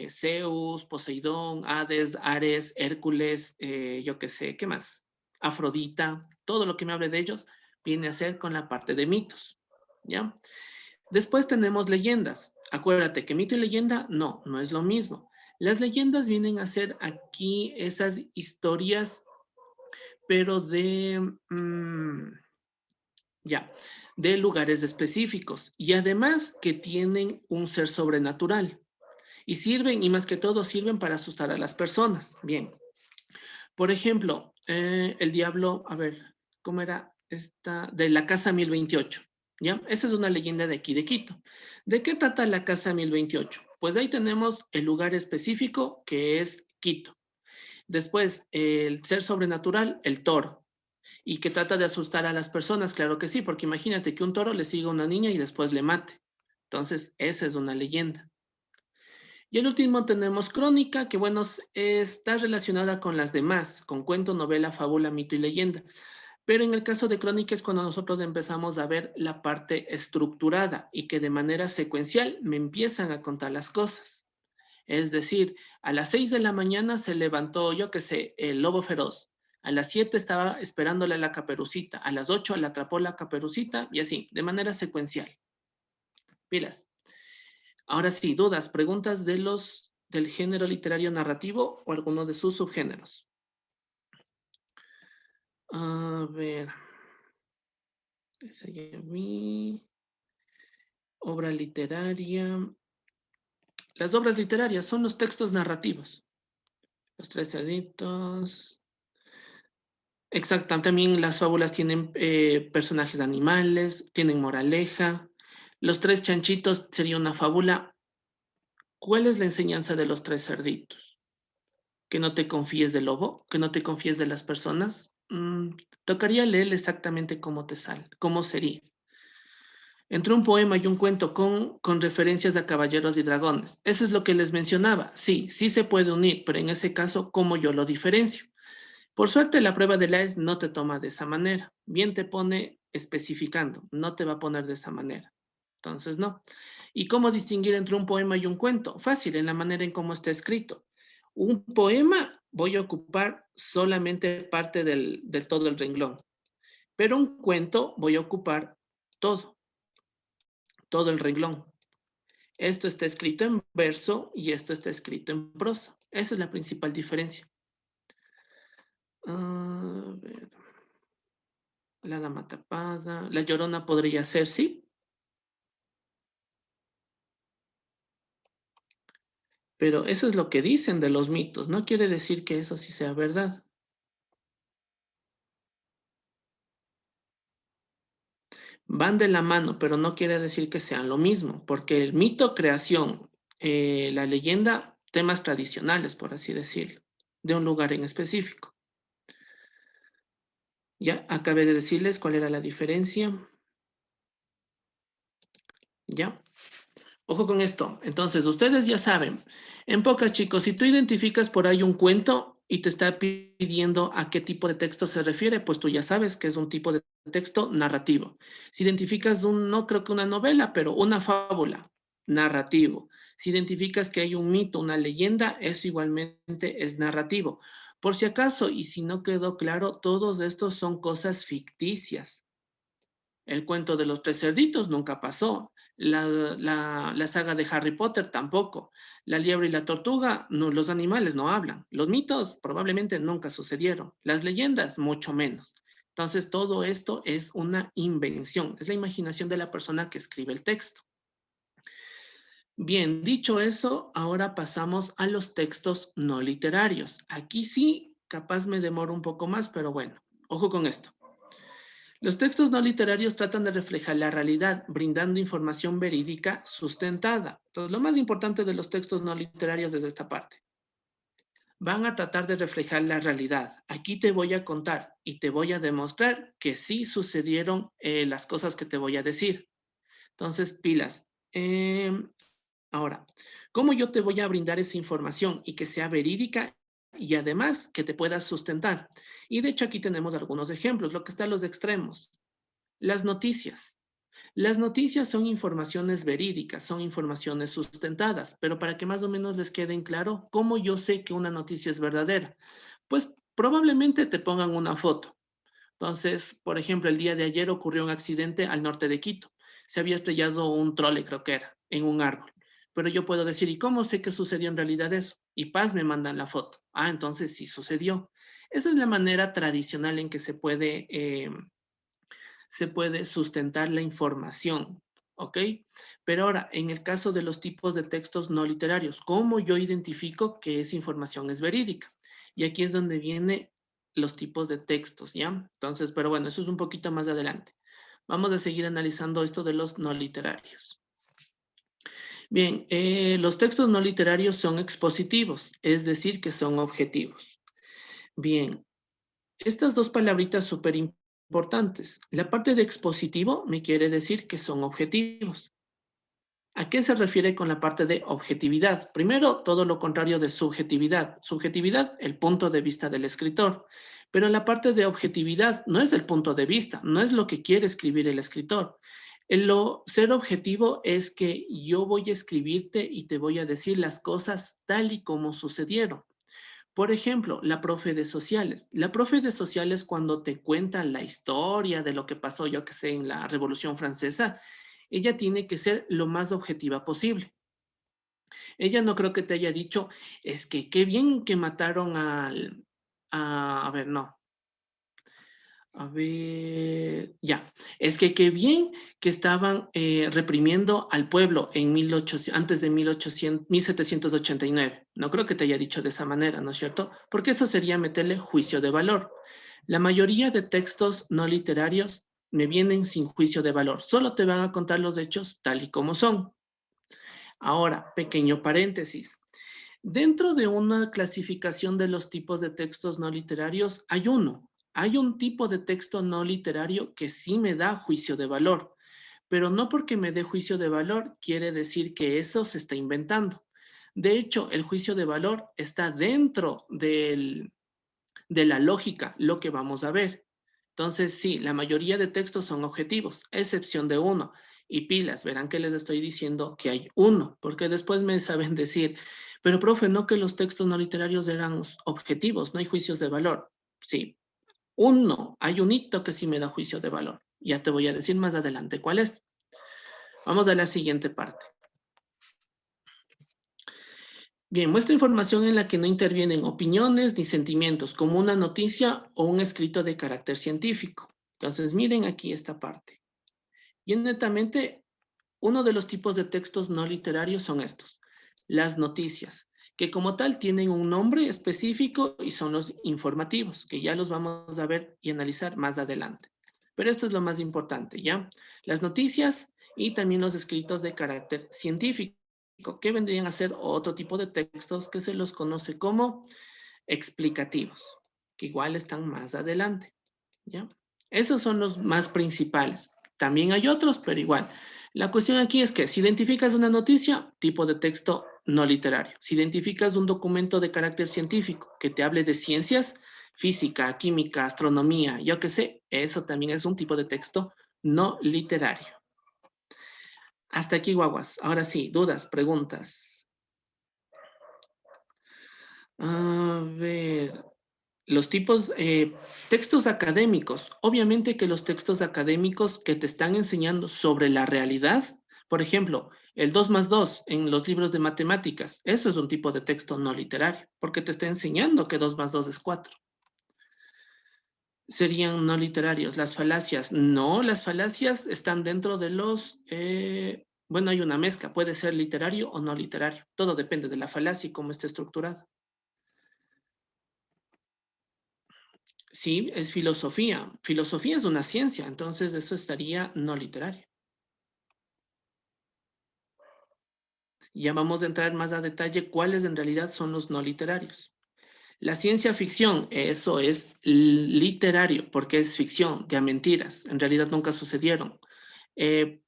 [SPEAKER 1] Zeus, Poseidón, Hades, Ares, Hércules, yo qué sé, ¿qué más? Afrodita, todo lo que me hable de ellos viene a ser con la parte de mitos, ¿ya? Después tenemos leyendas. Acuérdate que mito y leyenda, no, no es lo mismo. Las leyendas vienen a ser aquí esas historias, pero ya, de lugares específicos y además que tienen un ser sobrenatural y sirven, y más que todo sirven para asustar a las personas. Bien, por ejemplo, el diablo, a ver, ¿cómo era esta? De la casa 1028, ¿ya? Esa es una leyenda de aquí de Quito. ¿De qué trata la casa 1028? Pues ahí tenemos el lugar específico que es Quito. Después, el ser sobrenatural, el toro. Y que trata de asustar a las personas, claro que sí, porque imagínate que un toro le siga a una niña y después le mate. Entonces, esa es una leyenda. Y el último tenemos crónica, que bueno, está relacionada con las demás, con cuento, novela, fábula, mito y leyenda. Pero en el caso de crónica es cuando nosotros empezamos a ver la parte estructurada y que de manera secuencial me empiezan a contar las cosas. Es decir, a las 6 de la mañana se levantó, yo qué sé, el lobo feroz. A las 7 estaba esperándole a la caperucita. A las 8 la atrapó la caperucita y así, de manera secuencial. Pilas. Ahora sí, dudas, preguntas del género literario narrativo o alguno de sus subgéneros. A ver. Esa ya vi. Obra literaria. Las obras literarias son los textos narrativos. Los tres cerditos. Exacto, también las fábulas tienen personajes animales, tienen moraleja. Los tres chanchitos sería una fábula. ¿Cuál es la enseñanza de los tres cerditos? ¿Que no te confíes del lobo? ¿Que no te confíes de las personas? Tocaría leer exactamente cómo te sale, cómo sería. Entre un poema y un cuento con referencias a caballeros y dragones. Eso es lo que les mencionaba. Sí, sí se puede unir, pero en ese caso, ¿cómo yo lo diferencio? Por suerte, la prueba de la ES no te toma de esa manera. Bien te pone especificando, no te va a poner de esa manera. Entonces, no. ¿Y cómo distinguir entre un poema y un cuento? Fácil, en la manera en cómo está escrito. Un poema voy a ocupar solamente parte del todo el renglón, pero un cuento voy a ocupar todo el renglón. Esto está escrito en verso y esto está escrito en prosa. Esa es la principal diferencia. A ver. La dama tapada. La llorona podría ser, sí. Pero eso es lo que dicen de los mitos. No quiere decir que eso sí sea verdad. Van de la mano, pero no quiere decir que sean lo mismo. Porque el mito, creación, la leyenda, temas tradicionales, por así decirlo, de un lugar en específico. Ya acabé de decirles cuál era la diferencia. Ya. Ojo con esto. Entonces, ustedes ya saben, en pocas chicos, si tú identificas por ahí un cuento y te está pidiendo a qué tipo de texto se refiere, pues tú ya sabes que es un tipo de texto narrativo. Si identificas no creo que una novela, pero una fábula, narrativo. Si identificas que hay un mito, una leyenda, eso igualmente es narrativo. Por si acaso, y si no quedó claro, todos estos son cosas ficticias. El cuento de los tres cerditos nunca pasó. La saga de Harry Potter tampoco. La liebre y la tortuga, no, los animales no hablan. Los mitos probablemente nunca sucedieron. Las leyendas, mucho menos. Entonces, todo esto es una invención. Es la imaginación de la persona que escribe el texto. Bien, dicho eso, ahora pasamos a los textos no literarios. Aquí sí, capaz me demoro un poco más, pero bueno, ojo con esto. Los textos no literarios tratan de reflejar la realidad, brindando información verídica sustentada. Entonces, lo más importante de los textos no literarios es esta parte. Van a tratar de reflejar la realidad. Aquí te voy a contar y te voy a demostrar que sí sucedieron las cosas que te voy a decir. Entonces, pilas. Ahora, ¿cómo yo te voy a brindar esa información y que sea verídica y además que te puedas sustentar? Y de hecho aquí tenemos algunos ejemplos, lo que está a los extremos. Las noticias. Las noticias son informaciones verídicas, son informaciones sustentadas, pero para que más o menos les quede en claro, ¿cómo yo sé que una noticia es verdadera? Pues probablemente te pongan una foto. Entonces, por ejemplo, el día de ayer ocurrió un accidente al norte de Quito. Se había estrellado un trole, creo que era, en un árbol. Pero yo puedo decir, ¿y cómo sé que sucedió en realidad eso? Y paz, me mandan la foto. Ah, entonces sí sucedió. Esa es la manera tradicional en que se puede sustentar la información, ¿ok? Pero ahora, en el caso de los tipos de textos no literarios, ¿cómo yo identifico que esa información es verídica? Y aquí es donde vienen los tipos de textos, ¿ya? Entonces, pero bueno, eso es un poquito más adelante. Vamos a seguir analizando esto de los no literarios. Bien, los textos no literarios son expositivos, es decir, que son objetivos. Bien, estas dos palabritas súper importantes. La parte de expositivo me quiere decir que son objetivos. ¿A qué se refiere con la parte de objetividad? Primero, todo lo contrario de subjetividad. Subjetividad, el punto de vista del escritor. Pero la parte de objetividad no es el punto de vista, no es lo que quiere escribir el escritor. Ser objetivo es que yo voy a escribirte y te voy a decir las cosas tal y como sucedieron. Por ejemplo, la profe de sociales. La profe de sociales cuando te cuenta la historia de lo que pasó, yo que sé, en la Revolución Francesa, ella tiene que ser lo más objetiva posible. Ella no creo que te haya dicho, es que qué bien que mataron a ver, no. A ver, ya. Es que qué bien que estaban reprimiendo al pueblo en 1800, antes de 1800, 1789. No creo que te haya dicho de esa manera, ¿no es cierto? Porque eso sería meterle juicio de valor. La mayoría de textos no literarios me vienen sin juicio de valor. Solo te van a contar los hechos tal y como son. Ahora, pequeño paréntesis. Dentro de una clasificación de los tipos de textos no literarios, hay uno. Hay un tipo de texto no literario que sí me da juicio de valor, pero no porque me dé juicio de valor quiere decir que eso se está inventando. De hecho, el juicio de valor está dentro de la lógica, lo que vamos a ver. Entonces, sí, la mayoría de textos son objetivos, a excepción de uno. Y pilas, verán que les estoy diciendo que hay uno, porque después me saben decir, pero profe, no que los textos no literarios eran objetivos, no hay juicios de valor. Sí, uno, hay un hito que sí me da juicio de valor. Ya te voy a decir más adelante cuál es. Vamos a la siguiente parte. Bien, muestra información en la que no intervienen opiniones ni sentimientos, como una noticia o un escrito de carácter científico. Entonces, miren aquí esta parte. Y netamente, uno de los tipos de textos no literarios son estos, las noticias, que como tal tienen un nombre específico y son los informativos, que ya los vamos a ver y analizar más adelante. Pero esto es lo más importante, ¿ya? Las noticias y también los escritos de carácter científico, que vendrían a ser otro tipo de textos que se los conoce como explicativos, que igual están más adelante, ¿ya? Esos son los más principales. También hay otros, pero igual. La cuestión aquí es que si identificas una noticia, tipo de texto no literario. Si identificas un documento de carácter científico que te hable de ciencias, física, química, astronomía, yo qué sé, eso también es un tipo de texto no literario. Hasta aquí, guaguas. Ahora sí, dudas, preguntas. A ver, los tipos, textos académicos. Obviamente que los textos académicos que te están enseñando sobre la realidad, por ejemplo, el 2 más 2 en los libros de matemáticas, eso es un tipo de texto no literario, porque te está enseñando que 2 más 2 es 4. Serían no literarios. Las falacias, no, las falacias están dentro de bueno, hay una mezcla, puede ser literario o no literario. Todo depende de la falacia y cómo esté estructurada. Sí, es filosofía. Filosofía es una ciencia, entonces eso estaría no literario. Ya vamos a entrar más a detalle cuáles en realidad son los no literarios. La ciencia ficción, eso es literario, porque es ficción, de mentiras, en realidad nunca sucedieron. Eh,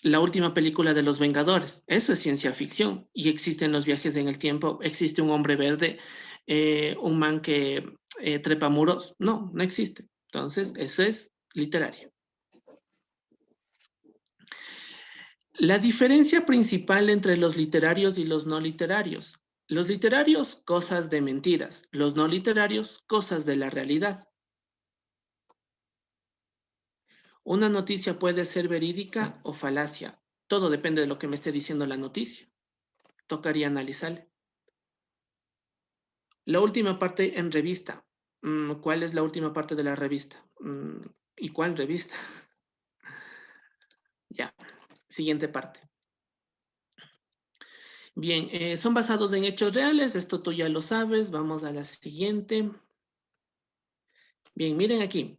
[SPEAKER 1] la última película de Los Vengadores, eso es ciencia ficción, y existen los viajes en el tiempo, existe un hombre verde, un man que trepa muros, no, no existe. Entonces, eso es literario. La diferencia principal entre los literarios y los no literarios. Los literarios, cosas de mentiras. Los no literarios, cosas de la realidad. Una noticia puede ser verídica o falacia. Todo depende de lo que me esté diciendo la noticia. Tocaría analizarle. La última parte en revista. ¿Cuál es la última parte de la revista? ¿Y cuál revista? Ya. Siguiente parte. Bien, son basados en hechos reales. Esto tú ya lo sabes. Vamos a la siguiente. Bien, miren aquí.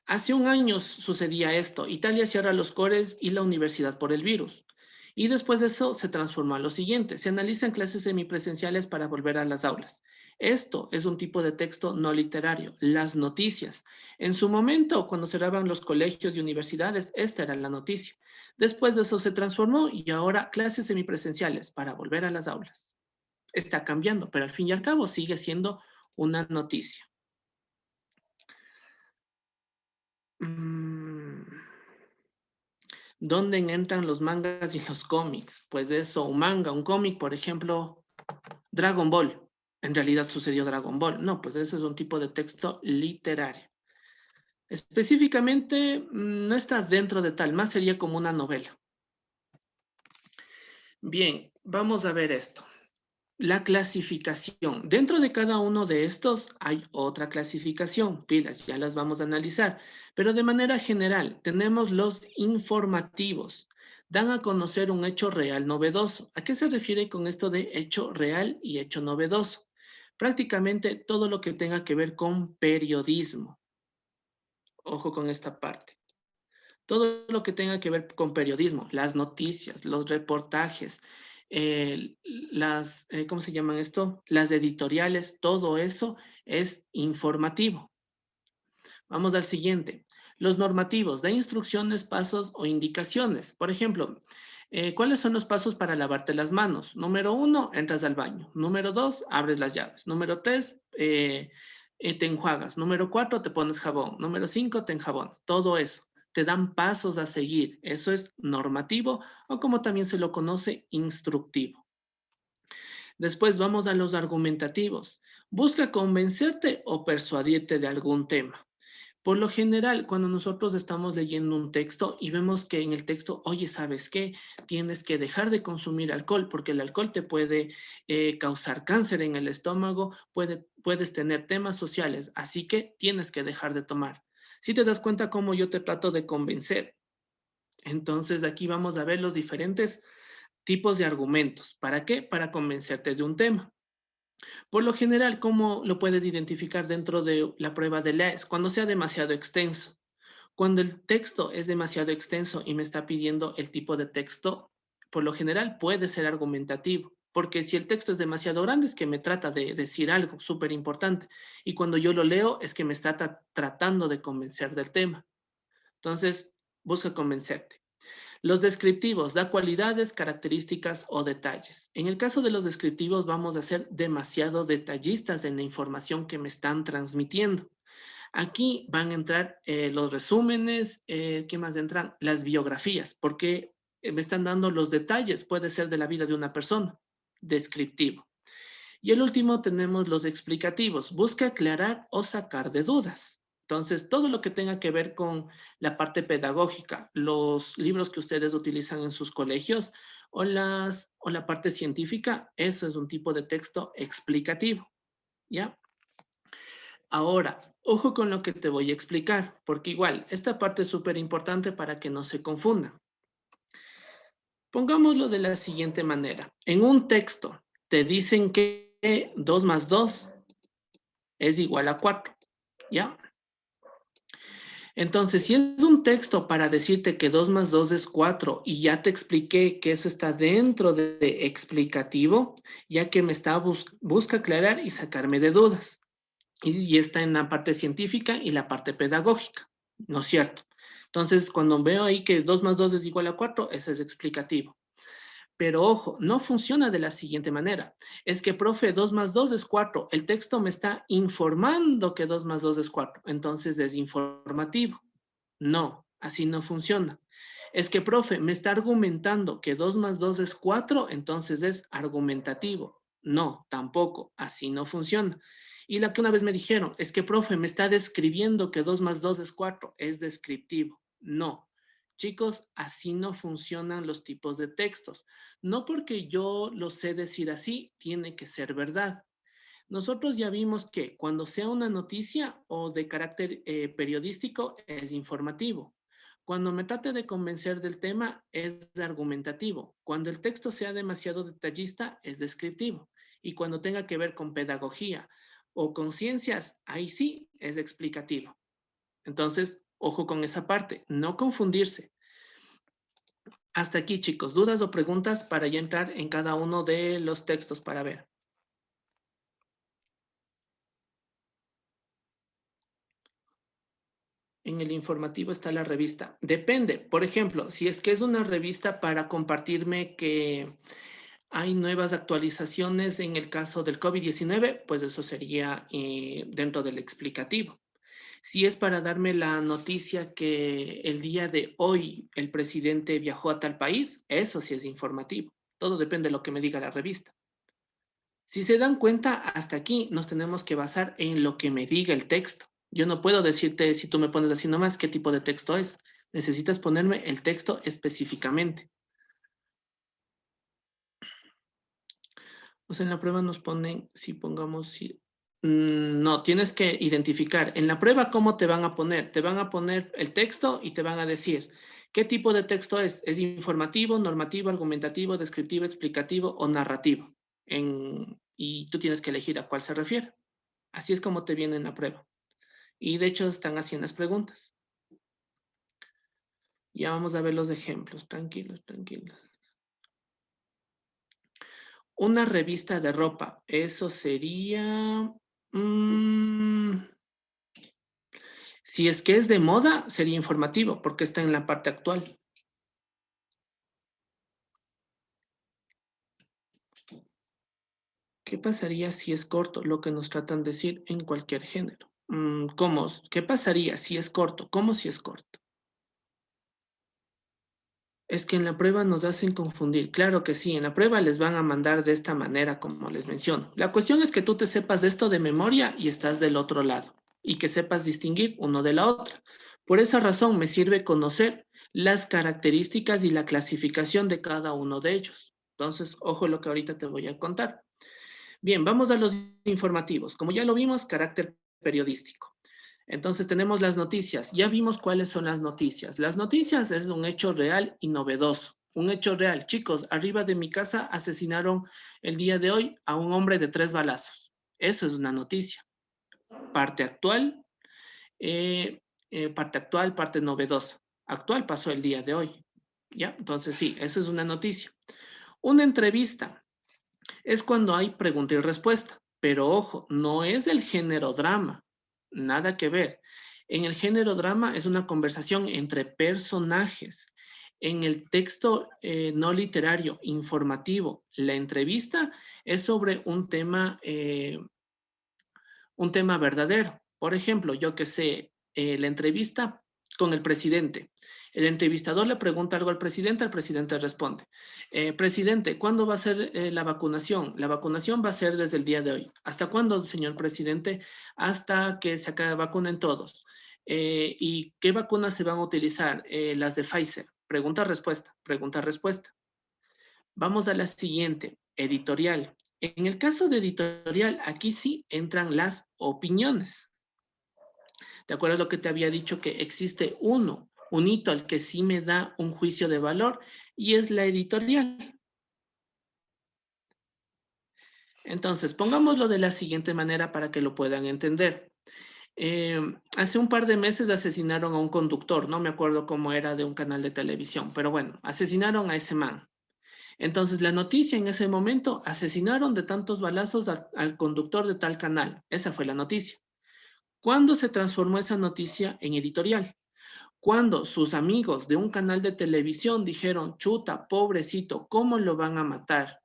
[SPEAKER 1] Hace un año sucedía esto. Italia cierra los cores y la universidad por el virus. Y después de eso se transformó a lo siguiente. Se analizan clases semipresenciales para volver a las aulas. Esto es un tipo de texto no literario, las noticias. En su momento, cuando cerraban los colegios y universidades, esta era la noticia. Después de eso se transformó y ahora clases semipresenciales para volver a las aulas. Está cambiando, pero al fin y al cabo sigue siendo una noticia. Mm. ¿Dónde entran los mangas y los cómics? Pues eso, un manga, un cómic, por ejemplo, Dragon Ball. En realidad sucedió Dragon Ball. No, pues eso es un tipo de texto literario. Específicamente, no está dentro de tal, más sería como una novela. Bien, vamos a ver esto. La clasificación. Dentro de cada uno de estos hay otra clasificación, pilas, ya las vamos a analizar, pero de manera general tenemos los informativos. Dan a conocer un hecho real novedoso. ¿A qué se refiere con esto de hecho real y hecho novedoso? Prácticamente todo lo que tenga que ver con periodismo. Ojo con esta parte. Todo lo que tenga que ver con periodismo, las noticias, los reportajes, ¿cómo se llaman esto? Las editoriales, todo eso es informativo. Vamos al siguiente. Los normativos, da instrucciones, pasos o indicaciones. Por ejemplo, ¿cuáles son los pasos para lavarte las manos? Número 1, entras al baño. Número 2, abres las llaves. Número 3, te enjuagas. Número 4, te pones jabón. Número 5, te enjabonas. Todo eso. Te dan pasos a seguir. Eso es normativo o como también se lo conoce, instructivo. Después vamos a los argumentativos. Busca convencerte o persuadirte de algún tema. Por lo general, cuando nosotros estamos leyendo un texto y vemos que en el texto, oye, ¿sabes qué? Tienes que dejar de consumir alcohol porque el alcohol te puede causar cáncer en el estómago, puedes tener temas sociales, así que tienes que dejar de tomar. Si te das cuenta cómo yo te trato de convencer, entonces aquí vamos a ver los diferentes tipos de argumentos. ¿Para qué? Para convencerte de un tema. Por lo general, ¿cómo lo puedes identificar dentro de la prueba de LAES? Cuando sea demasiado extenso. Cuando el texto es demasiado extenso y me está pidiendo el tipo de texto, por lo general puede ser argumentativo, porque si el texto es demasiado grande es que me trata de decir algo súper importante y cuando yo lo leo es que me está tratando de convencer del tema. Entonces, busca convencerte. Los descriptivos da cualidades, características o detalles. En el caso de los descriptivos vamos a ser demasiado detallistas en la información que me están transmitiendo. Aquí van a entrar los resúmenes, ¿qué más entran? Las biografías, porque me están dando los detalles, puede ser de la vida de una persona, descriptivo. Y el último tenemos los explicativos, busca aclarar o sacar de dudas. Entonces, todo lo que tenga que ver con la parte pedagógica, los libros que ustedes utilizan en sus colegios o la parte científica, eso es un tipo de texto explicativo, ¿ya? Ahora, ojo con lo que te voy a explicar, porque igual, esta parte es súper importante para que no se confunda. Pongámoslo de la siguiente manera. En un texto te dicen que 2 más 2 es igual a 4, ¿ya? Entonces, si es un texto para decirte que 2 más 2 es 4 y ya te expliqué que eso está dentro de explicativo, ya que me está busca aclarar y sacarme de dudas. Y está en la parte científica y la parte pedagógica, ¿no es cierto? Entonces, cuando veo ahí que 2 más 2 es igual a 4, eso es explicativo. Pero ojo, no funciona de la siguiente manera. Es que, profe, 2 más 2 es 4. El texto me está informando que 2 más 2 es 4. Entonces es informativo. No, así no funciona. Es que, profe, me está argumentando que 2 más 2 es 4, entonces es argumentativo. No, tampoco, así no funciona. Y la que una vez me dijeron, es que, profe, me está describiendo que 2 más 2 es 4, es descriptivo. No, Chicos, así no funcionan los tipos de textos. No porque yo lo sé decir así, tiene que ser verdad. Nosotros ya vimos que cuando sea una noticia o de carácter periodístico es informativo. Cuando me trate de convencer del tema es argumentativo. Cuando el texto sea demasiado detallista es descriptivo. Y cuando tenga que ver con pedagogía o con ciencias, ahí sí es explicativo. Entonces, ojo con esa parte, no confundirse. Hasta aquí, chicos, dudas o preguntas para ya entrar en cada uno de los textos para ver. En el informativo está la revista. Depende, por ejemplo, si es que es una revista para compartirme que hay nuevas actualizaciones en el caso del COVID-19, pues eso sería dentro del explicativo. Si es para darme la noticia que el día de hoy el presidente viajó a tal país, eso sí es informativo. Todo depende de lo que me diga la revista. Si se dan cuenta, hasta aquí nos tenemos que basar en lo que me diga el texto. Yo no puedo decirte, si tú me pones así nomás, qué tipo de texto es. Necesitas ponerme el texto específicamente. O sea, en la prueba nos ponen, si pongamos, si, no, tienes que identificar. En la prueba, ¿cómo te van a poner? Te van a poner el texto y te van a decir, ¿qué tipo de texto es? ¿Es informativo, normativo, argumentativo, descriptivo, explicativo o narrativo? Y tú tienes que elegir a cuál se refiere. Así es como te viene en la prueba. Y de hecho están haciendo las preguntas. Ya vamos a ver los ejemplos. Tranquilos, tranquilos. Una revista de ropa. Eso sería... si es que es de moda, sería informativo, porque está en la parte actual. ¿Qué pasaría si es corto? Lo que nos tratan de decir en cualquier género. ¿Cómo? ¿Qué pasaría si es corto? ¿Cómo si es corto? Es que en la prueba nos hacen confundir. Claro que sí, en la prueba les van a mandar de esta manera, como les menciono. La cuestión es que tú te sepas de esto de memoria y estás del otro lado y que sepas distinguir uno de la otra. Por esa razón me sirve conocer las características y la clasificación de cada uno de ellos. Entonces, ojo lo que ahorita te voy a contar. Bien, vamos a los informativos. Como ya lo vimos, carácter periodístico. Entonces tenemos las noticias. Ya vimos cuáles son las noticias. Las noticias es un hecho real y novedoso. Un hecho real. Chicos, arriba de mi casa asesinaron el día de hoy a un hombre de 3 balazos. Eso es una noticia. Parte actual, parte novedosa. Actual pasó el día de hoy. ¿Ya? Entonces sí, eso es una noticia. Una entrevista es cuando hay pregunta y respuesta. Pero ojo, no es del género drama, nada que ver. En el género drama es una conversación entre personajes. En el texto no literario, informativo, la entrevista es sobre un tema verdadero. Por ejemplo, yo que sé, la entrevista con el presidente. El entrevistador le pregunta algo al presidente responde, presidente, ¿cuándo va a ser la vacunación? La vacunación va a ser desde el día de hoy. ¿Hasta cuándo, señor presidente? Hasta que se vacunen todos. ¿Y qué vacunas se van a utilizar? Las de Pfizer. Pregunta, respuesta, pregunta, respuesta. Vamos a la siguiente, editorial. En el caso de editorial, aquí sí entran las opiniones. ¿Te acuerdas lo que te había dicho? Que existe un hito al que sí me da un juicio de valor y es la editorial. Entonces, pongámoslo de la siguiente manera para que lo puedan entender. Hace un par de meses asesinaron a un conductor, no me acuerdo cómo era de un canal de televisión, pero bueno, asesinaron a ese man. Entonces, la noticia en ese momento, asesinaron de tantos balazos al conductor de tal canal. Esa fue la noticia. ¿Cuándo se transformó esa noticia en editorial? Cuando sus amigos de un canal de televisión dijeron, chuta, pobrecito, ¿cómo lo van a matar?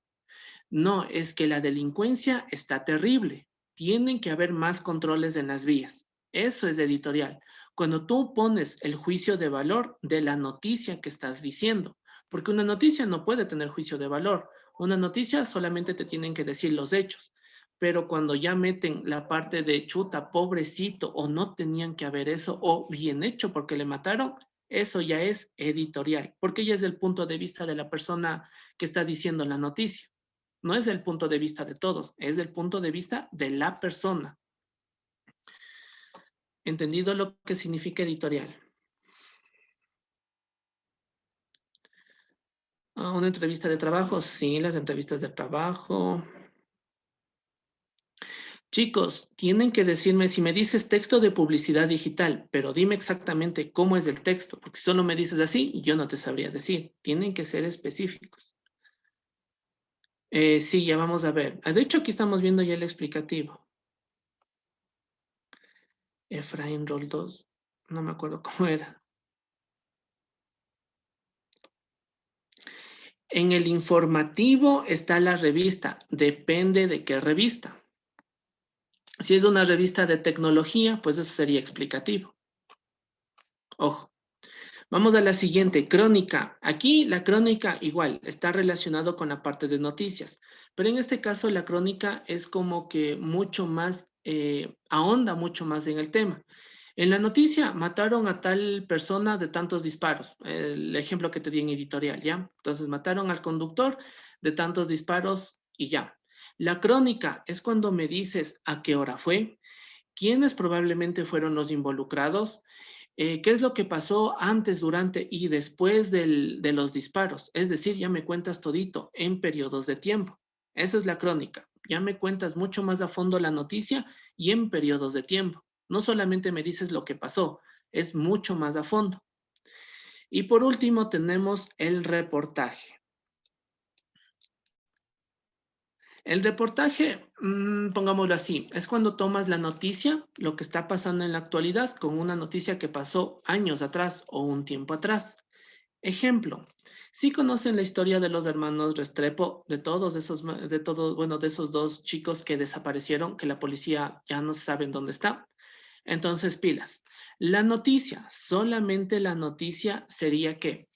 [SPEAKER 1] No, es que la delincuencia está terrible. Tienen que haber más controles en las vías. Eso es editorial. Cuando tú pones el juicio de valor de la noticia que estás diciendo, porque una noticia no puede tener juicio de valor. Una noticia solamente te tienen que decir los hechos. Pero cuando ya meten la parte de chuta, pobrecito, o no tenían que haber eso, o bien hecho porque le mataron, Eso ya es editorial, porque ya es el punto de vista de la persona que está diciendo la noticia. No es el punto de vista de todos, es el punto de vista de la persona. ¿Entendido lo que significa editorial? ¿Una entrevista de trabajo? Sí, las entrevistas de trabajo. Chicos, tienen que decirme, si me dices texto de publicidad digital, pero dime exactamente cómo es el texto, porque si solo me dices así, yo no te sabría decir. Tienen que ser específicos. Sí, ya vamos a ver. De hecho, aquí estamos viendo ya el explicativo. Efraín Roldós, no me acuerdo cómo era. En el informativo está la revista, depende de qué revista. Si es una revista de tecnología, pues eso sería explicativo. Ojo. Vamos a la siguiente, crónica. Aquí la crónica igual está relacionado con la parte de noticias, pero en este caso la crónica es como que mucho más, ahonda mucho más en el tema. En la noticia mataron a tal persona de tantos disparos, el ejemplo que te di en editorial, ¿ya? Entonces mataron al conductor de tantos disparos y ya. La crónica es cuando me dices a qué hora fue, quiénes probablemente fueron los involucrados, qué es lo que pasó antes, durante y después de los disparos. Es decir, ya me cuentas todito en periodos de tiempo. Esa es la crónica. Ya me cuentas mucho más a fondo la noticia y en periodos de tiempo. No solamente me dices lo que pasó, es mucho más a fondo. Y por último tenemos el reportaje. El reportaje, pongámoslo así, es cuando tomas la noticia, lo que está pasando en la actualidad, con una noticia que pasó años atrás o un tiempo atrás. Ejemplo, si conocen la historia de los hermanos Restrepo, bueno, de esos dos chicos que desaparecieron, que la policía ya no sabe dónde está. Entonces, pilas. La noticia, solamente la noticia sería que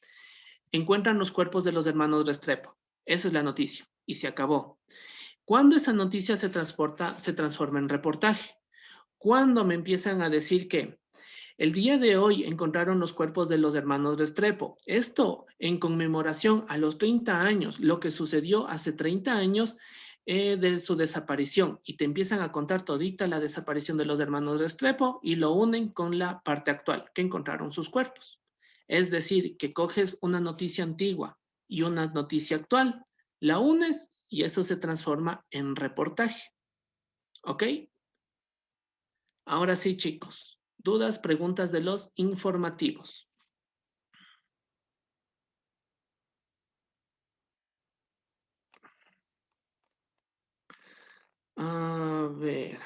[SPEAKER 1] encuentran los cuerpos de los hermanos Restrepo. Esa es la noticia y se acabó. Cuando esa noticia se transforma en reportaje. Cuando me empiezan a decir que el día de hoy encontraron los cuerpos de los hermanos Restrepo. Esto en conmemoración a los 30 años, lo que sucedió hace 30 años de su desaparición. Y te empiezan a contar todita la desaparición de los hermanos Restrepo y lo unen con la parte actual, que encontraron sus cuerpos. Es decir, que coges una noticia antigua y una noticia actual, la unes y eso se transforma en reportaje. ¿Ok? Ahora sí, chicos. Dudas, preguntas de los informativos. A ver.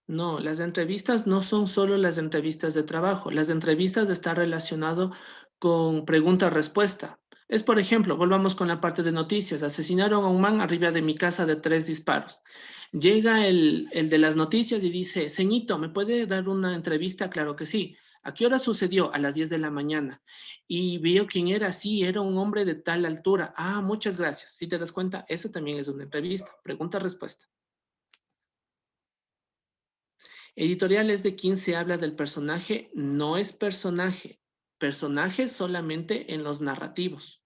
[SPEAKER 1] No, las entrevistas no son solo las entrevistas de trabajo. Las entrevistas están relacionadas con pregunta-respuesta. Es, por ejemplo, volvamos con la parte de noticias. Asesinaron a un man arriba de mi casa de 3 disparos. Llega el de las noticias y dice, Ceñito, ¿me puede dar una entrevista? Claro que sí. ¿A qué hora sucedió? A las 10 de la mañana. Y vio quién era. Sí, era un hombre de tal altura. Ah, muchas gracias. Si te das cuenta, eso también es una entrevista. Pregunta-respuesta. Editorial es de quien se habla del personaje, no es personaje. Personaje solamente en los narrativos.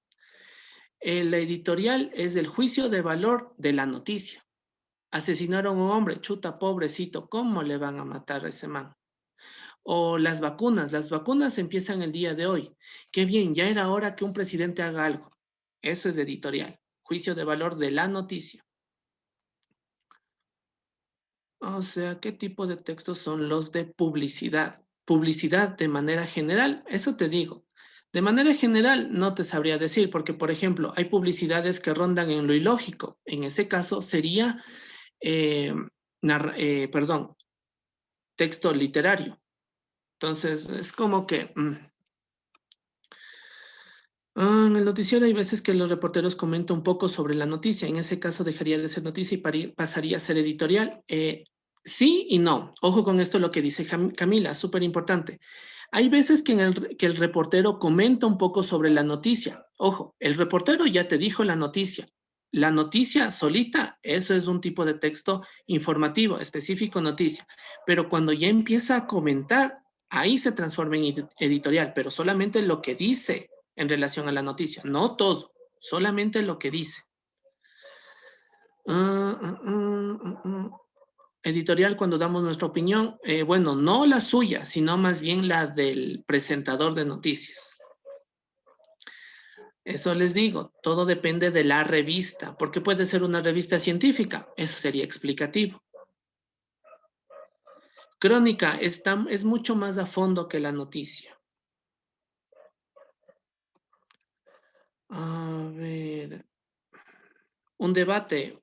[SPEAKER 1] El editorial es el juicio de valor de la noticia. Asesinaron a un hombre, chuta, pobrecito, ¿cómo le van a matar a ese man? O las vacunas empiezan el día de hoy. Qué bien, ya era hora que un presidente haga algo. Eso es editorial, juicio de valor de la noticia. O sea, ¿qué tipo de textos son los de publicidad? Publicidad de manera general, eso te digo. De manera general no te sabría decir, porque por ejemplo, hay publicidades que rondan en lo ilógico. En ese caso sería, eh, perdón, texto literario. Entonces, es como que... en el noticiero hay veces que los reporteros comentan un poco sobre la noticia. En ese caso dejaría de ser noticia y pasaría a ser editorial. Sí y no. Ojo con esto lo que dice Camila, súper importante. Hay veces que el reportero comenta un poco sobre la noticia. Ojo, el reportero ya te dijo la noticia. La noticia solita, eso es un tipo de texto informativo, específico noticia. Pero cuando ya empieza a comentar, Ahí se transforma en editorial, pero solamente lo que dice en relación a la noticia, no todo, solamente lo que dice. Editorial cuando damos nuestra opinión, bueno, no la suya, sino más bien la del presentador de noticias. Eso les digo, todo depende de la revista, porque puede ser una revista científica, eso sería explicativo. Crónica es mucho más a fondo que la noticia. A ver, un debate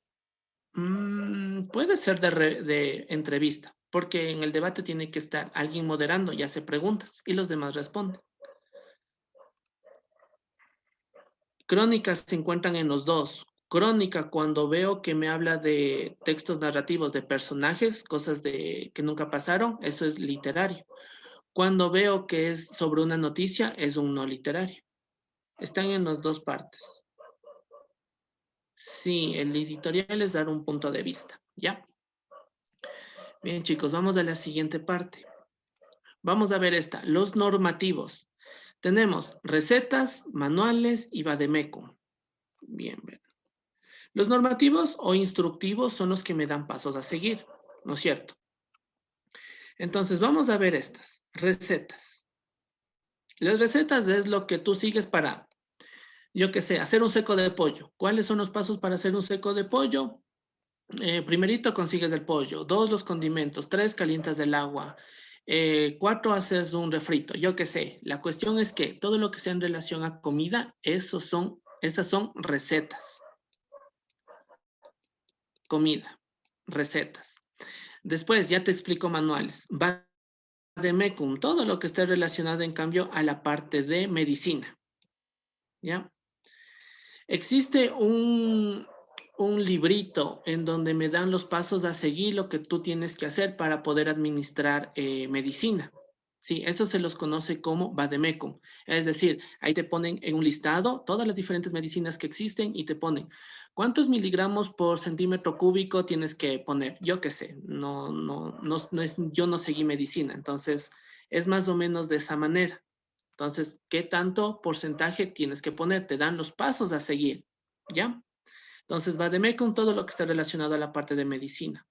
[SPEAKER 1] puede ser de entrevista, porque en el debate tiene que estar alguien moderando y hace preguntas y los demás responden. Crónicas se encuentran en los dos. Crónica, cuando veo que me habla de textos narrativos de personajes, cosas que nunca pasaron, eso es literario. Cuando veo que es sobre una noticia, es un no literario. Están en las dos partes. Sí, el editorial es dar un punto de vista, ¿ya? Bien, chicos, vamos a la siguiente parte. Vamos a ver esta, los normativos. Tenemos recetas, manuales y vademecum. Bien, bien. Los normativos o instructivos son los que me dan pasos a seguir, ¿no es cierto? Entonces, vamos a ver estas recetas. Las recetas es lo que tú sigues para, yo qué sé, hacer un seco de pollo. ¿Cuáles son los pasos para hacer un seco de pollo? Primerito consigues el pollo, 2 los condimentos, 3 calientas el agua, 4 haces un refrito, yo qué sé. La cuestión es que todo lo que sea en relación a comida, esas son recetas. Comida, recetas. Después ya te explico manuales. Vademecum, todo lo que esté relacionado en cambio a la parte de medicina. ¿Ya? Existe un librito en donde me dan los pasos a seguir, lo que tú tienes que hacer para poder administrar medicina. Sí, eso se los conoce como vademecum. Es decir, ahí te ponen en un listado todas las diferentes medicinas que existen y te ponen cuántos miligramos por centímetro cúbico tienes que poner. Yo qué sé, yo no seguí medicina, entonces es más o menos de esa manera. Entonces, ¿qué tanto porcentaje tienes que poner? Te dan los pasos a seguir, ¿ya? Entonces, vademecum, todo lo que está relacionado a la parte de medicina.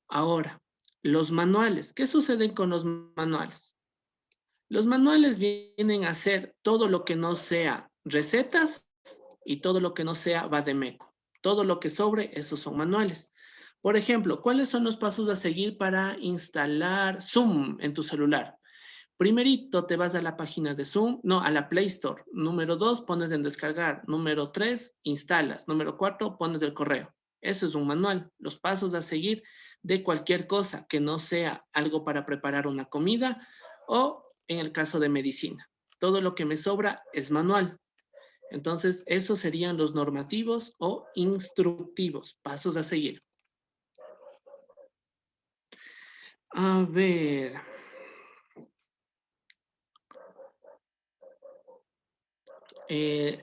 [SPEAKER 1] Ahora, los manuales. ¿Qué sucede con los manuales? Los manuales vienen a ser todo lo que no sea recetas y todo lo que no sea vademecum. Todo lo que sobre, esos son manuales. Por ejemplo, ¿cuáles son los pasos a seguir para instalar Zoom en tu celular? Primerito te vas a la página de Zoom, no, a la Play Store. Número 2, pones en descargar. Número 3, instalas. Número 4, pones el correo. Eso es un manual. Los pasos a seguir de cualquier cosa que no sea algo para preparar una comida o en el caso de medicina. Todo lo que me sobra es manual. Entonces, esos serían los normativos o instructivos, pasos a seguir. A ver.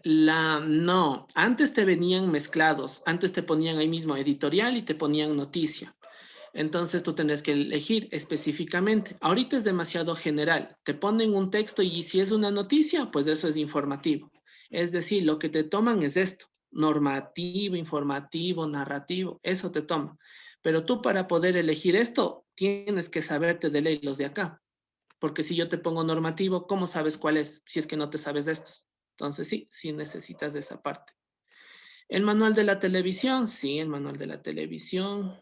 [SPEAKER 1] No, antes te venían mezclados, antes te ponían ahí mismo editorial y te ponían noticia. Entonces tú tenés que elegir específicamente. Ahorita es demasiado general. Te ponen un texto y si es una noticia, pues eso es informativo. Es decir, lo que te toman es esto, normativo, informativo, narrativo, eso te toma. Pero tú para poder elegir esto, tienes que saberte de ley los de acá. Porque si yo te pongo normativo, ¿cómo sabes cuál es? Si es que no te sabes de estos. Entonces sí, sí necesitas de esa parte. El manual de la televisión, sí, el manual de la televisión.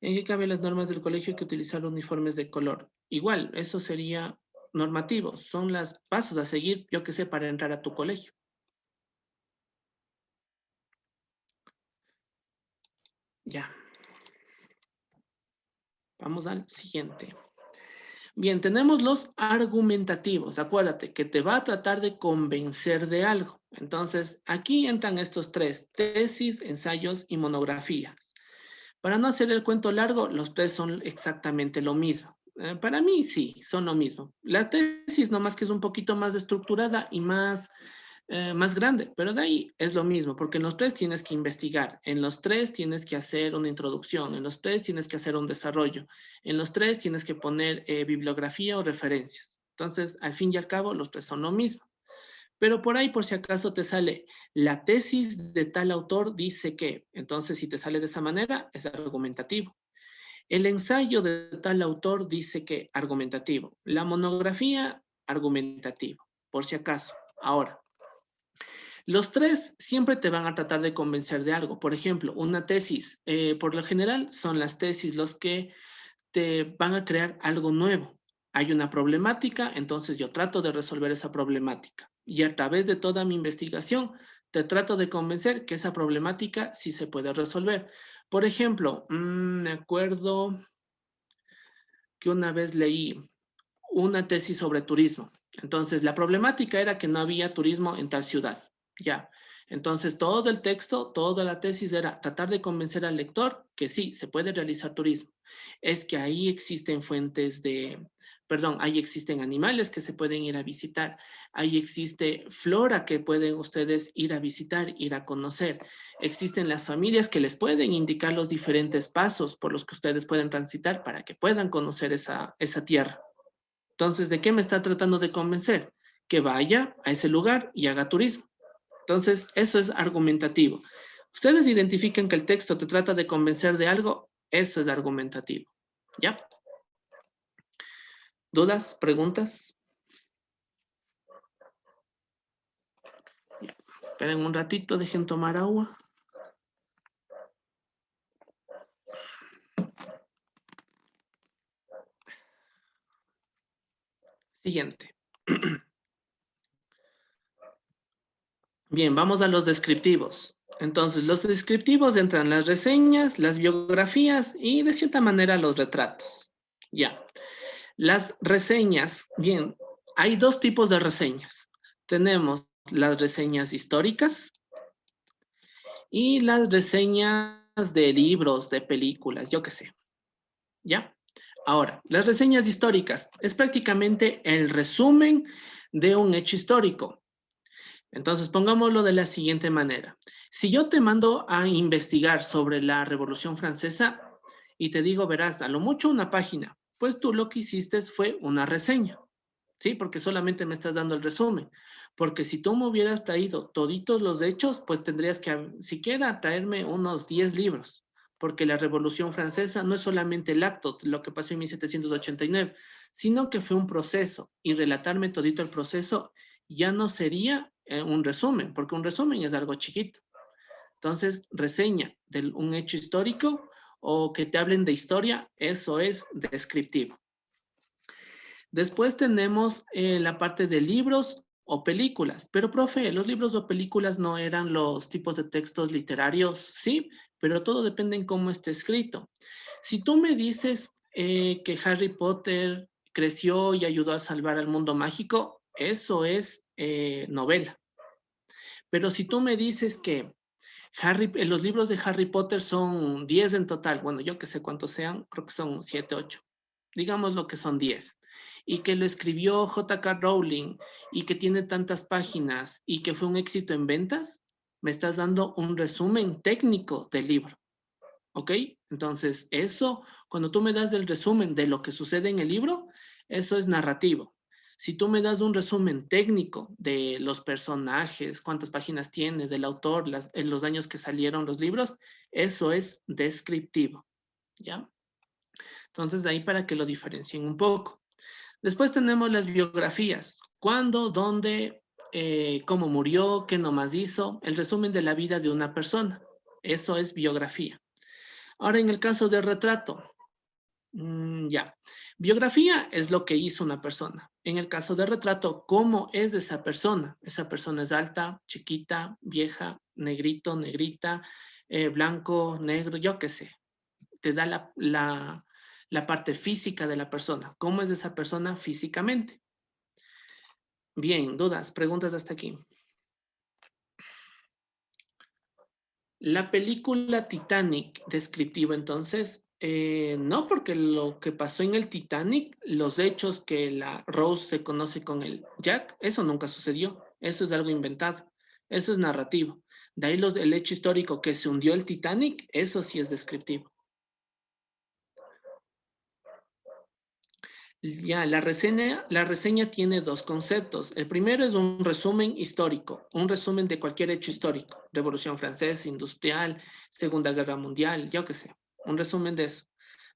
[SPEAKER 1] ¿En qué caben las normas del colegio? Hay que utilizar uniformes de color. Igual, eso sería normativo. Son los pasos a seguir, yo que sé, para entrar a tu colegio. Ya. Vamos al siguiente. Bien, tenemos los argumentativos. Acuérdate que te va a tratar de convencer de algo. Entonces, aquí entran estos tres: tesis, ensayos y monografías. Para no hacer el cuento largo, los tres son exactamente lo mismo. Para mí sí, son lo mismo. La tesis nomás que es un poquito más estructurada y más más grande, pero de ahí es lo mismo, porque en los tres tienes que investigar, en los tres tienes que hacer una introducción, en los tres tienes que hacer un desarrollo, en los tres tienes que poner bibliografía o referencias. Entonces, al fin y al cabo, los tres son lo mismo. Pero por ahí, por si acaso, te sale la tesis de tal autor dice que, entonces si te sale de esa manera, es argumentativo. El ensayo de tal autor dice que, argumentativo. La monografía, argumentativo, por si acaso. Ahora, los tres siempre te van a tratar de convencer de algo. Por ejemplo, una tesis, por lo general son las tesis los que te van a crear algo nuevo. Hay una problemática, entonces yo trato de resolver esa problemática. Y a través de toda mi investigación, te trato de convencer que esa problemática sí se puede resolver. Por ejemplo, me acuerdo que una vez leí una tesis sobre turismo. Entonces, la problemática era que no había turismo en tal ciudad. Ya. Entonces, todo el texto, toda la tesis era tratar de convencer al lector que sí, se puede realizar turismo. Es que ahí existen fuentes de, perdón, ahí existen animales que se pueden ir a visitar, ahí existe flora que pueden ustedes ir a visitar, ir a conocer. Existen las familias que les pueden indicar los diferentes pasos por los que ustedes pueden transitar para que puedan conocer esa tierra. Entonces, ¿de qué me está tratando de convencer? Que vaya a ese lugar y haga turismo. Entonces, eso es argumentativo. Ustedes identifican que el texto te trata de convencer de algo, eso es argumentativo. ¿Ya? ¿Dudas? ¿Preguntas? Ya. Esperen un ratito, dejen tomar agua. Siguiente. Bien, vamos a los descriptivos. Entonces, los descriptivos entran las reseñas, las biografías y de cierta manera los retratos. Ya. Las reseñas, bien, hay dos tipos de reseñas. Tenemos las reseñas históricas y las reseñas de libros, de películas, yo qué sé. ¿Ya? Ahora, las reseñas históricas es prácticamente el resumen de un hecho histórico. Entonces, pongámoslo de la siguiente manera. Si yo te mando a investigar sobre la Revolución Francesa y te digo, verás, a lo mucho una página, pues tú lo que hiciste fue una reseña, ¿sí? Porque solamente me estás dando el resumen. Porque si tú me hubieras traído toditos los hechos, pues tendrías que siquiera traerme unos 10 libros. Porque la Revolución Francesa no es solamente el acto, lo que pasó en 1789, sino que fue un proceso. Y relatarme todito el proceso ya no sería un resumen, porque un resumen es algo chiquito. Entonces, reseña de un hecho histórico o que te hablen de historia, eso es descriptivo. Después tenemos la parte de libros o películas. Pero, profe, los libros o películas no eran los tipos de textos literarios, sí, pero todo depende en cómo esté escrito. Si tú me dices que Harry Potter creció y ayudó a salvar al mundo mágico, eso es novela. Pero si tú me dices que los libros de Harry Potter son 10 en total, bueno, yo que sé cuántos sean, creo que son 7, 8. Digamos lo que son 10. Y que lo escribió J.K. Rowling y que tiene tantas páginas y que fue un éxito en ventas, me estás dando un resumen técnico del libro. ¿Ok? Entonces, eso, cuando tú me das el resumen de lo que sucede en el libro, eso es narrativo. Si tú me das un resumen técnico de los personajes, cuántas páginas tiene, del autor, en los años que salieron los libros, eso es descriptivo. ¿Ya? Entonces, ahí para que lo diferencien un poco. Después tenemos las biografías. ¿Cuándo, dónde, cómo murió, qué nomás hizo? El resumen de la vida de una persona. Eso es biografía. Ahora, en el caso de retrato, ya. Biografía es lo que hizo una persona. En el caso de retrato, ¿cómo es esa persona? Esa persona es alta, chiquita, vieja, negrito, negrita, blanco, negro, yo qué sé. Te da la parte física de la persona. ¿Cómo es esa persona físicamente? Bien, dudas, preguntas hasta aquí. La película Titanic, descriptiva entonces, no, porque lo que pasó en el Titanic, los hechos que la Rose se conoce con el Jack, eso nunca sucedió. Eso es algo inventado. Eso es narrativo. De ahí el hecho histórico que se hundió el Titanic, eso sí es descriptivo. Ya, la reseña tiene dos conceptos. El primero es un resumen histórico, un resumen de cualquier hecho histórico, Revolución Francesa, Industrial, Segunda Guerra Mundial, yo qué sé, un resumen de eso.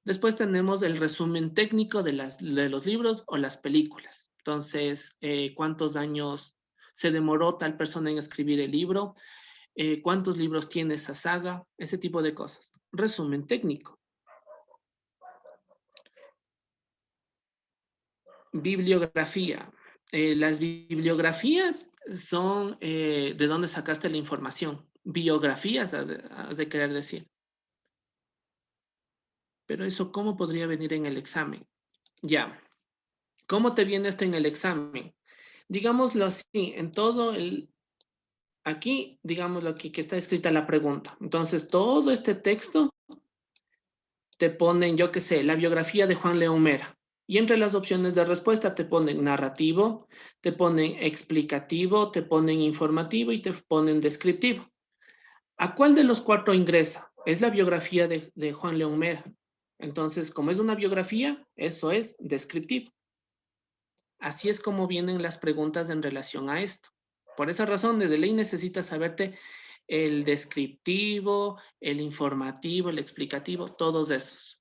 [SPEAKER 1] Después tenemos el resumen técnico de los libros o las películas. Entonces, ¿cuántos años se demoró tal persona en escribir el libro? ¿Cuántos libros tiene esa saga? Ese tipo de cosas. Resumen técnico. Bibliografía. Las bibliografías son de dónde sacaste la información. Biografías, has de querer decir. Pero eso, ¿cómo podría venir en el examen? Ya. ¿Cómo te viene esto en el examen? Digámoslo así, en todo el... Aquí, digámoslo aquí, que está escrita la pregunta. Entonces, todo este texto te ponen, yo qué sé, la biografía de Juan León Mera. Y entre las opciones de respuesta te ponen narrativo, te ponen explicativo, te ponen informativo y te ponen descriptivo. ¿A cuál de los cuatro ingresa? Es la biografía de Juan León Mera. Entonces, como es una biografía, eso es descriptivo. Así es como vienen las preguntas en relación a esto. Por esa razón, de ley necesitas saberte el descriptivo, el informativo, el explicativo, todos esos.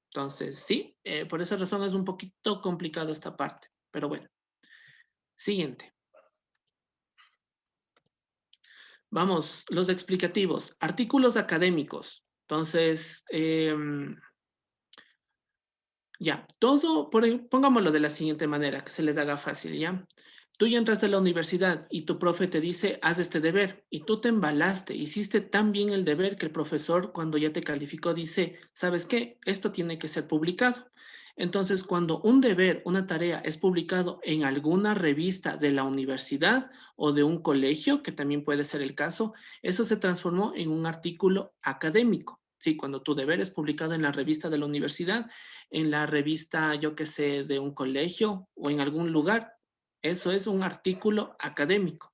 [SPEAKER 1] Entonces, sí, por esa razón es un poquito complicado esta parte, pero bueno. Siguiente. Vamos, los explicativos. Artículos académicos. Entonces, ya, todo, pongámoslo de la siguiente manera, que se les haga fácil, ¿ya? Tú ya entraste a la universidad y tu profe te dice, haz este deber, y tú te embalaste, hiciste tan bien el deber que el profesor, cuando ya te calificó, dice, ¿sabes qué? Esto tiene que ser publicado. Entonces, cuando un deber, una tarea es publicado en alguna revista de la universidad o de un colegio, que también puede ser el caso, eso se transformó en un artículo académico. Sí, cuando tu deber es publicado en la revista de la universidad, en la revista, yo qué sé, de un colegio o en algún lugar. Eso es un artículo académico.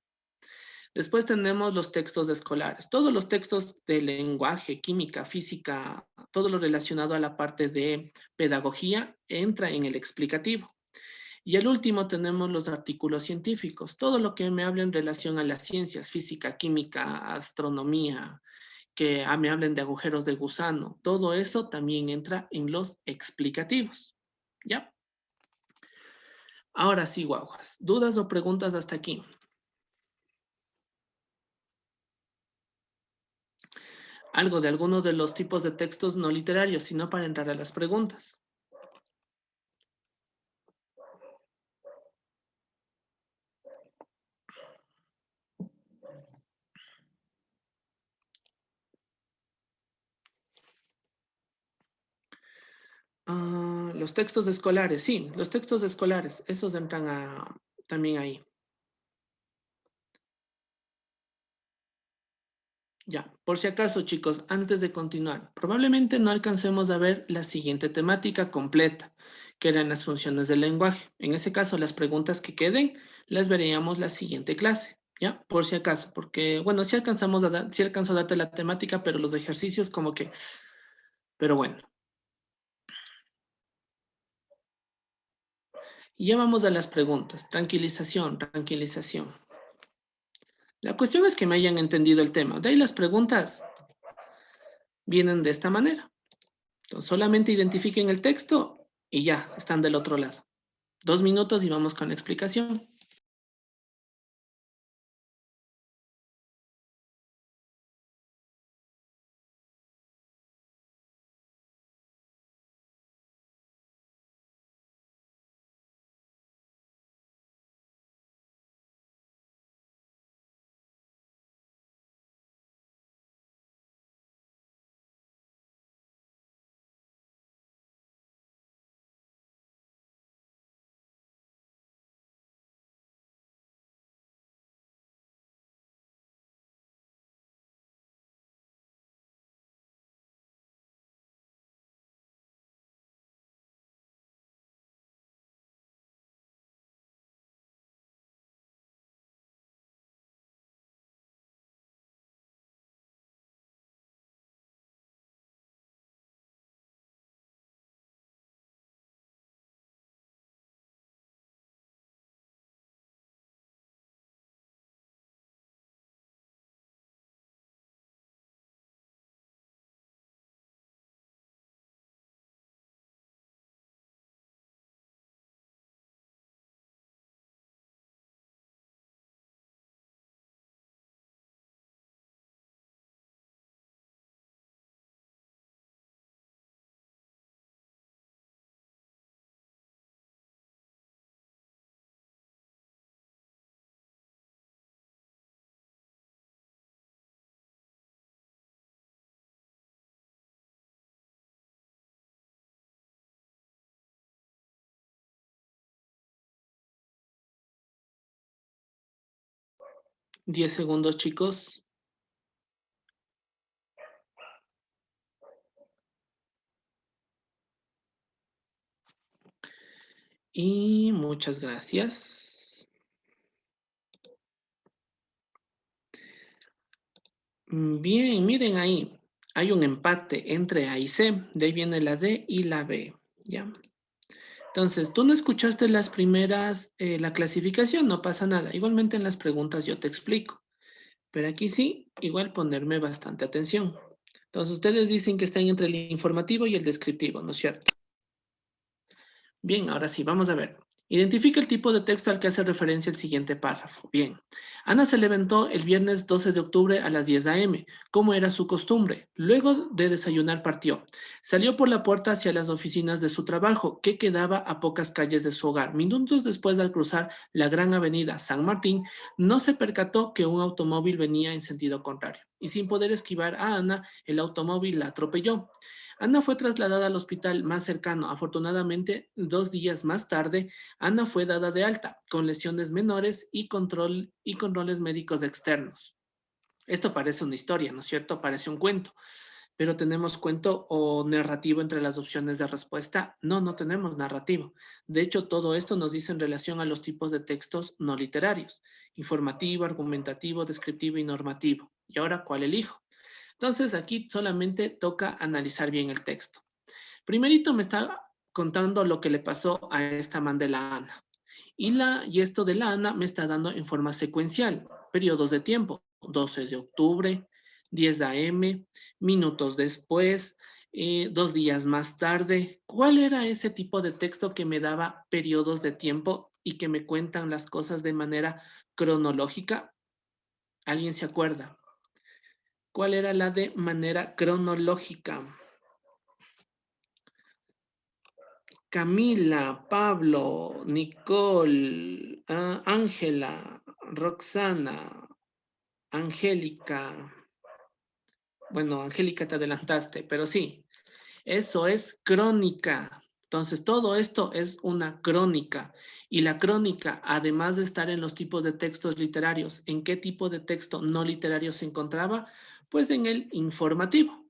[SPEAKER 1] Después tenemos los textos escolares. Todos los textos de lenguaje, química, física, todo lo relacionado a la parte de pedagogía entra en el explicativo. Y el último tenemos los artículos científicos. Todo lo que me habla en relación a las ciencias, física, química, astronomía, que me hablen de agujeros de gusano, todo eso también entra en los explicativos. ¿Ya? Ahora sí, guaguas. ¿Dudas o preguntas hasta aquí? Algo de alguno de los tipos de textos no literarios, sino para entrar a las preguntas. Los textos escolares, sí, los textos escolares, esos entran también ahí. Ya, por si acaso, chicos, antes de continuar, probablemente no alcancemos a ver la siguiente temática completa, que eran las funciones del lenguaje. En ese caso, las preguntas que queden las veríamos la siguiente clase, ¿ya? Por si acaso, porque, bueno, sí alcanzamos a dar, sí alcanzo a darte la temática, pero los ejercicios como que, pero bueno. Y ya vamos a las preguntas. Tranquilización, tranquilización. La cuestión es que me hayan entendido el tema. De ahí las preguntas vienen de esta manera. Entonces, solamente identifiquen el texto y ya, están del otro lado. 2 minutos y vamos con la explicación. 10 segundos, chicos. Y muchas gracias. Bien, miren ahí. Hay un empate entre A y C. De ahí viene la D y la B. ¿Ya? Entonces, tú no escuchaste las primeras, la clasificación, no pasa nada. Igualmente en las preguntas yo te explico. Pero aquí sí, igual ponerme bastante atención. Entonces, ustedes dicen que están entre el informativo y el descriptivo, ¿no es cierto? Bien, ahora sí, vamos a ver. Identifica el tipo de texto al que hace referencia el siguiente párrafo. Bien. Ana se levantó el viernes 12 de octubre a las 10 a.m., como era su costumbre. Luego de desayunar partió. Salió por la puerta hacia las oficinas de su trabajo, que quedaba a pocas calles de su hogar. Minutos después, al cruzar la gran avenida San Martín, no se percató que un automóvil venía en sentido contrario. Y sin poder esquivar a Ana, el automóvil la atropelló. Ana fue trasladada al hospital más cercano. Afortunadamente, 2 días más tarde, Ana fue dada de alta con lesiones menores y controles médicos externos. Esto parece una historia, ¿no es cierto? Parece un cuento, pero ¿tenemos cuento o narrativo entre las opciones de respuesta? No, no tenemos narrativo. De hecho, todo esto nos dice en relación a los tipos de textos no literarios: informativo, argumentativo, descriptivo y normativo. ¿Y ahora cuál elijo? Entonces aquí solamente toca analizar bien el texto. Primerito me está contando lo que le pasó a esta man de la Ana. Y esto de la Ana me está dando en forma secuencial. Periodos de tiempo: 12 de octubre, 10 a.m., minutos después, 2 días más tarde. ¿Cuál era ese tipo de texto que me daba periodos de tiempo y que me cuentan las cosas de manera cronológica? ¿Alguien se acuerda? ¿Cuál era la de manera cronológica? Camila, Pablo, Nicole, Ángela, Roxana, Angélica. Bueno, Angélica, te adelantaste, pero sí, eso es crónica. Entonces, todo esto es una crónica. Y la crónica, además de estar en los tipos de textos literarios, ¿en qué tipo de texto no literario se encontraba? Pues en el informativo.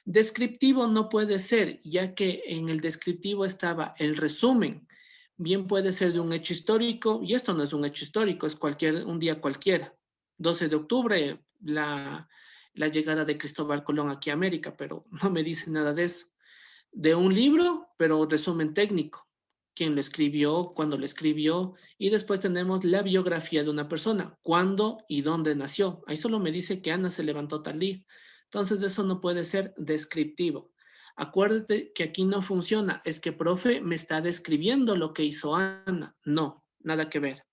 [SPEAKER 1] Descriptivo no puede ser, ya que en el descriptivo estaba el resumen. Bien puede ser de un hecho histórico, y esto no es un hecho histórico, es un día cualquiera. 12 de octubre, la llegada de Cristóbal Colón aquí a América, pero no me dice nada de eso. De un libro, pero resumen técnico: quién lo escribió, cuándo lo escribió, y después tenemos la biografía de una persona: cuándo y dónde nació. Ahí solo me dice que Ana se levantó tal día. Entonces eso no puede ser descriptivo. Acuérdate que aquí no funciona. Es que, profe, me está describiendo lo que hizo Ana. No, nada que ver.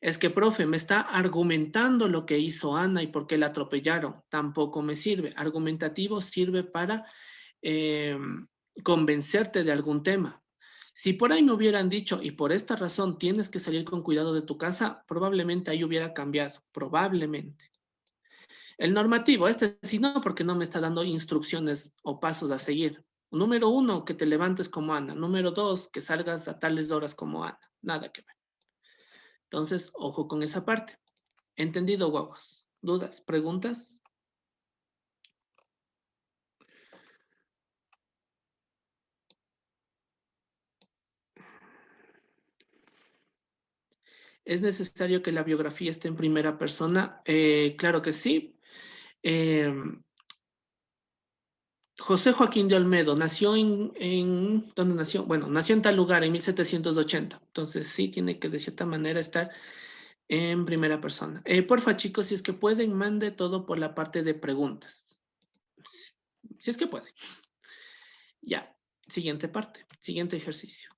[SPEAKER 1] Es que, profe, me está argumentando lo que hizo Ana y por qué la atropellaron. Tampoco me sirve. Argumentativo sirve para eh, convencerte de algún tema. Si por ahí me hubieran dicho, y por esta razón tienes que salir con cuidado de tu casa, probablemente ahí hubiera cambiado, probablemente. El normativo, este sí no, porque no me está dando instrucciones o pasos a seguir. Número uno, que te levantes como Ana. Número dos, que salgas a tales horas como Ana. Nada que ver. Entonces, ojo con esa parte. ¿Entendido, guaguas? ¿Dudas? ¿Preguntas? ¿Es necesario que la biografía esté en primera persona? Claro que sí. Eh, José Joaquín de Olmedo nació ¿dónde nació? Bueno, nació en tal lugar en 1780. Entonces sí tiene que de cierta manera estar en primera persona. Porfa, chicos, si es que pueden, mande todo por la parte de preguntas. Si, si es que pueden. Ya, siguiente parte, siguiente ejercicio.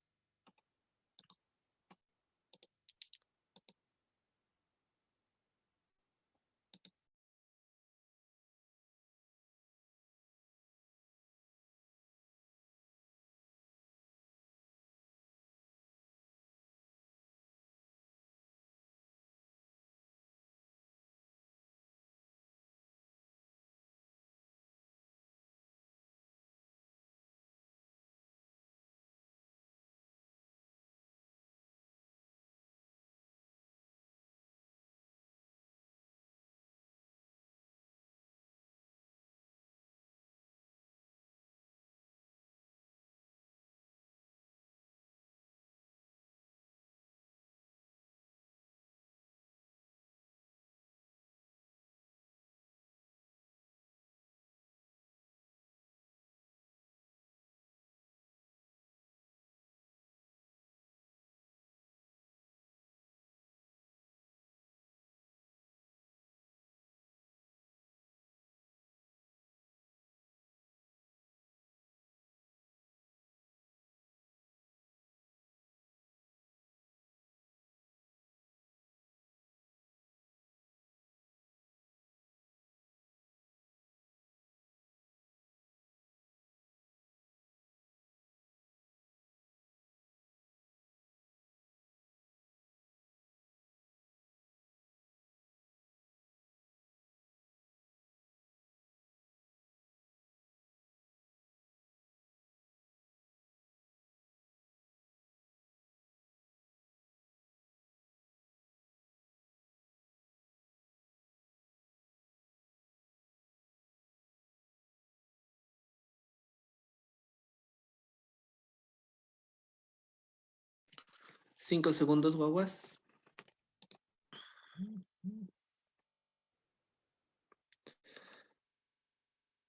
[SPEAKER 1] 5 segundos, guaguas.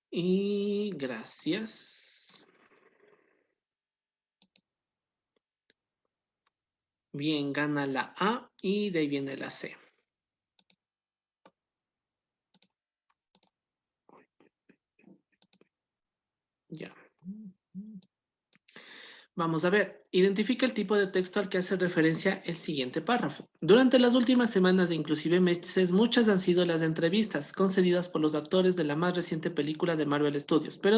[SPEAKER 1] Y gracias. Bien, gana la A y de ahí viene la C. Ya. Vamos a ver, identifica el tipo de texto al que hace referencia el siguiente párrafo. Durante las últimas semanas e inclusive meses, muchas han sido las entrevistas concedidas por los actores de la más reciente película de Marvel Studios, pero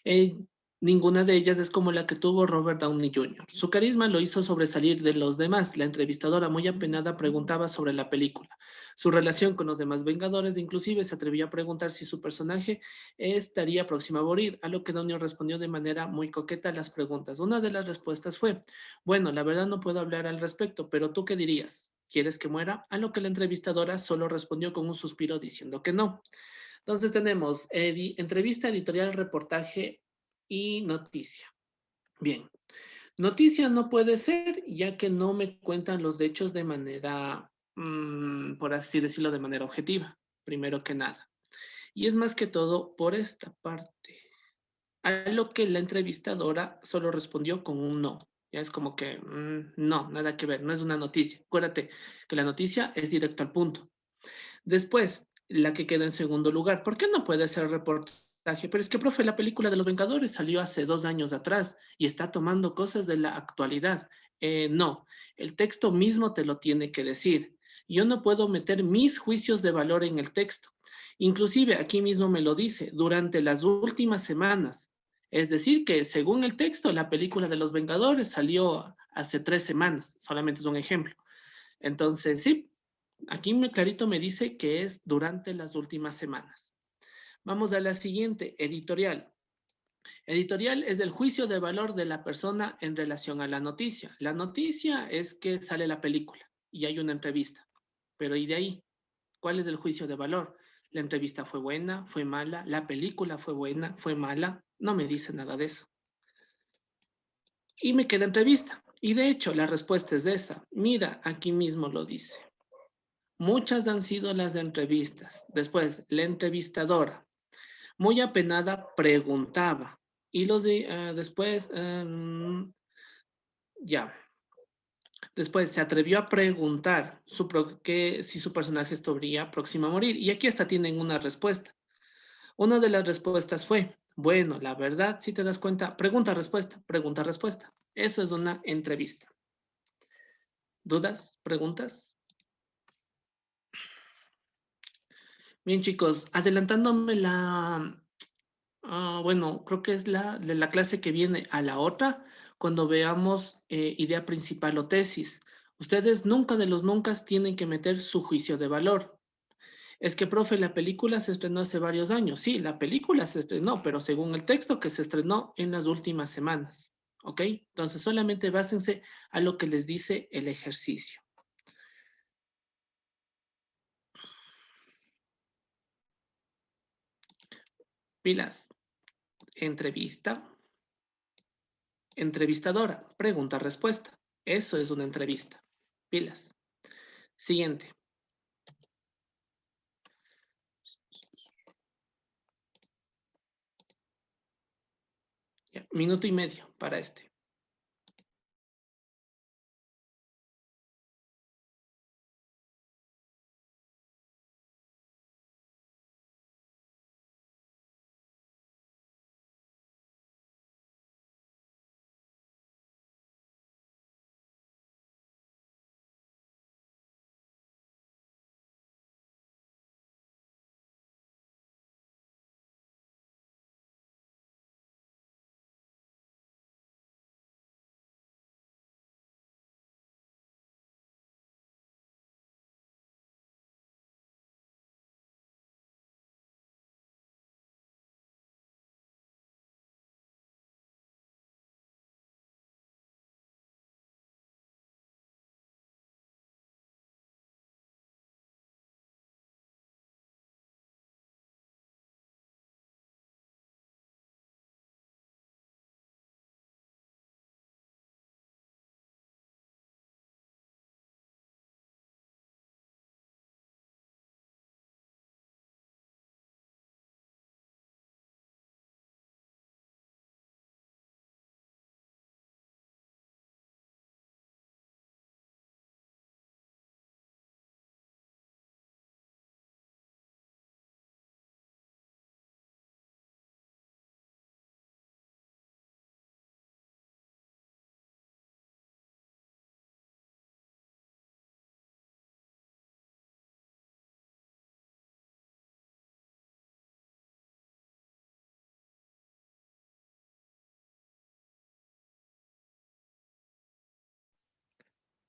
[SPEAKER 1] eh, ninguna de ellas es como la que tuvo Robert Downey Jr. Su carisma lo hizo sobresalir de los demás. La entrevistadora, muy apenada, preguntaba sobre la película, su relación con los demás Vengadores, inclusive se atrevió a preguntar si su personaje estaría próxima a morir, a lo que Downey respondió de manera muy coqueta a las preguntas. Una de las respuestas fue, bueno, la verdad no puedo hablar al respecto, pero ¿tú qué dirías? ¿Quieres que muera? A lo que la entrevistadora solo respondió con un suspiro diciendo que no. Entonces tenemos entrevista, editorial, reportaje y noticia. Bien, noticia no puede ser ya que no me cuentan los hechos de manera, por así decirlo, de manera objetiva, primero que nada. Y es más que todo por esta parte. A lo que la entrevistadora solo respondió con un no. Ya es como que no, nada que ver, no es una noticia. Acuérdate que la noticia es directo al punto. Después, la que queda en segundo lugar. ¿Por qué no puede ser reportaje? Pero es que, profe, la película de los Vengadores salió hace 2 años atrás y está tomando cosas de la actualidad. No, el texto mismo te lo tiene que decir. Yo no puedo meter mis juicios de valor en el texto. Inclusive aquí mismo me lo dice, durante las últimas semanas. Es decir, que según el texto, la película de los Vengadores salió hace 3 semanas. Solamente es un ejemplo. Entonces, sí, aquí clarito me dice que es durante las últimas semanas. Vamos a la siguiente, editorial. Editorial es el juicio de valor de la persona en relación a la noticia. La noticia es que sale la película y hay una entrevista. Pero ¿y de ahí? ¿Cuál es el juicio de valor? ¿La entrevista fue buena? ¿Fue mala? ¿La película fue buena? ¿Fue mala? No me dice nada de eso. Y me queda entrevista. Y de hecho, la respuesta es esa. Mira, aquí mismo lo dice. Muchas han sido las entrevistas. Después, la entrevistadora, muy apenada, preguntaba. Y después, ya. Después se atrevió a preguntar si su personaje estaría próximo a morir. Y aquí hasta tienen una respuesta. Una de las respuestas fue, bueno, la verdad, si te das cuenta, pregunta, respuesta, pregunta, respuesta. Eso es una entrevista. ¿Dudas? ¿Preguntas? Bien, chicos, adelantándome bueno, creo que es de la clase que viene a la otra, cuando veamos idea principal o tesis. Ustedes nunca de los nunca tienen que meter su juicio de valor. Es que, profe, la película se estrenó hace varios años. Sí, la película se estrenó, pero según el texto que se estrenó en las últimas semanas. ¿Ok? Entonces solamente básense a lo que les dice el ejercicio. Pilas. Entrevista. Entrevistadora. Pregunta-respuesta. Eso es una entrevista. Pilas. Siguiente. Ya, minuto y medio para este.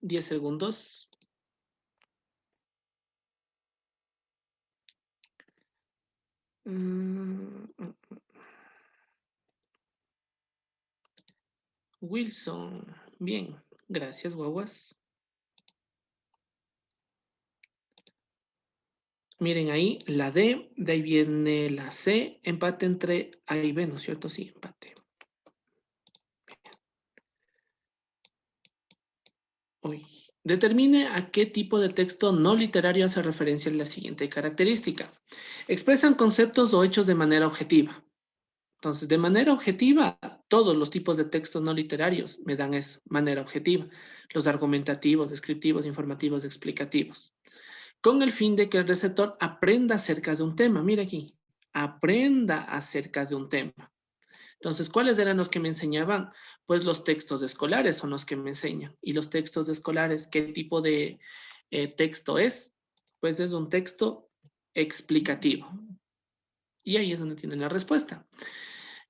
[SPEAKER 1] 10 segundos. Wilson. Bien. Gracias, guaguas. Miren ahí, la D, de ahí viene la C, empate entre A y B, ¿no es cierto? Sí, empate. Uy. Determine a qué tipo de texto no literario hace referencia en la siguiente característica. Expresan conceptos o hechos de manera objetiva. Entonces, de manera objetiva, todos los tipos de textos no literarios me dan eso, manera objetiva. Los argumentativos, descriptivos, informativos, explicativos. Con el fin de que el receptor aprenda acerca de un tema. Mira aquí, aprenda acerca de un tema. Entonces, ¿cuáles eran los que me enseñaban? Pues los textos escolares son los que me enseñan. ¿Y los textos escolares, qué tipo de texto es? Pues es un texto explicativo. Y ahí es donde tienen la respuesta.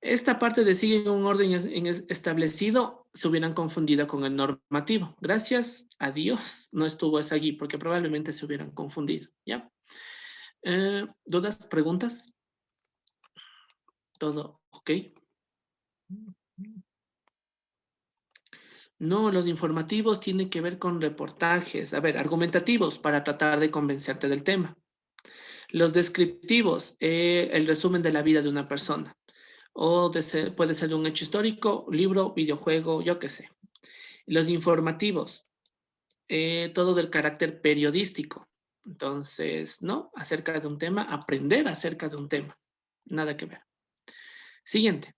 [SPEAKER 1] Esta parte de sigue un orden establecido se hubieran confundido con el normativo. Gracias a Dios no estuvo eso allí porque probablemente se hubieran confundido. ¿Ya? ¿Dudas? ¿Preguntas? ¿Todo ok? No, los informativos tienen que ver con reportajes. A ver, argumentativos para tratar de convencerte del tema. Los descriptivos, el resumen de la vida de una persona. O puede ser de un hecho histórico, libro, videojuego, yo qué sé. Los informativos, todo del carácter periodístico. Entonces, ¿no? Acerca de un tema, aprender acerca de un tema. Nada que ver. Siguiente.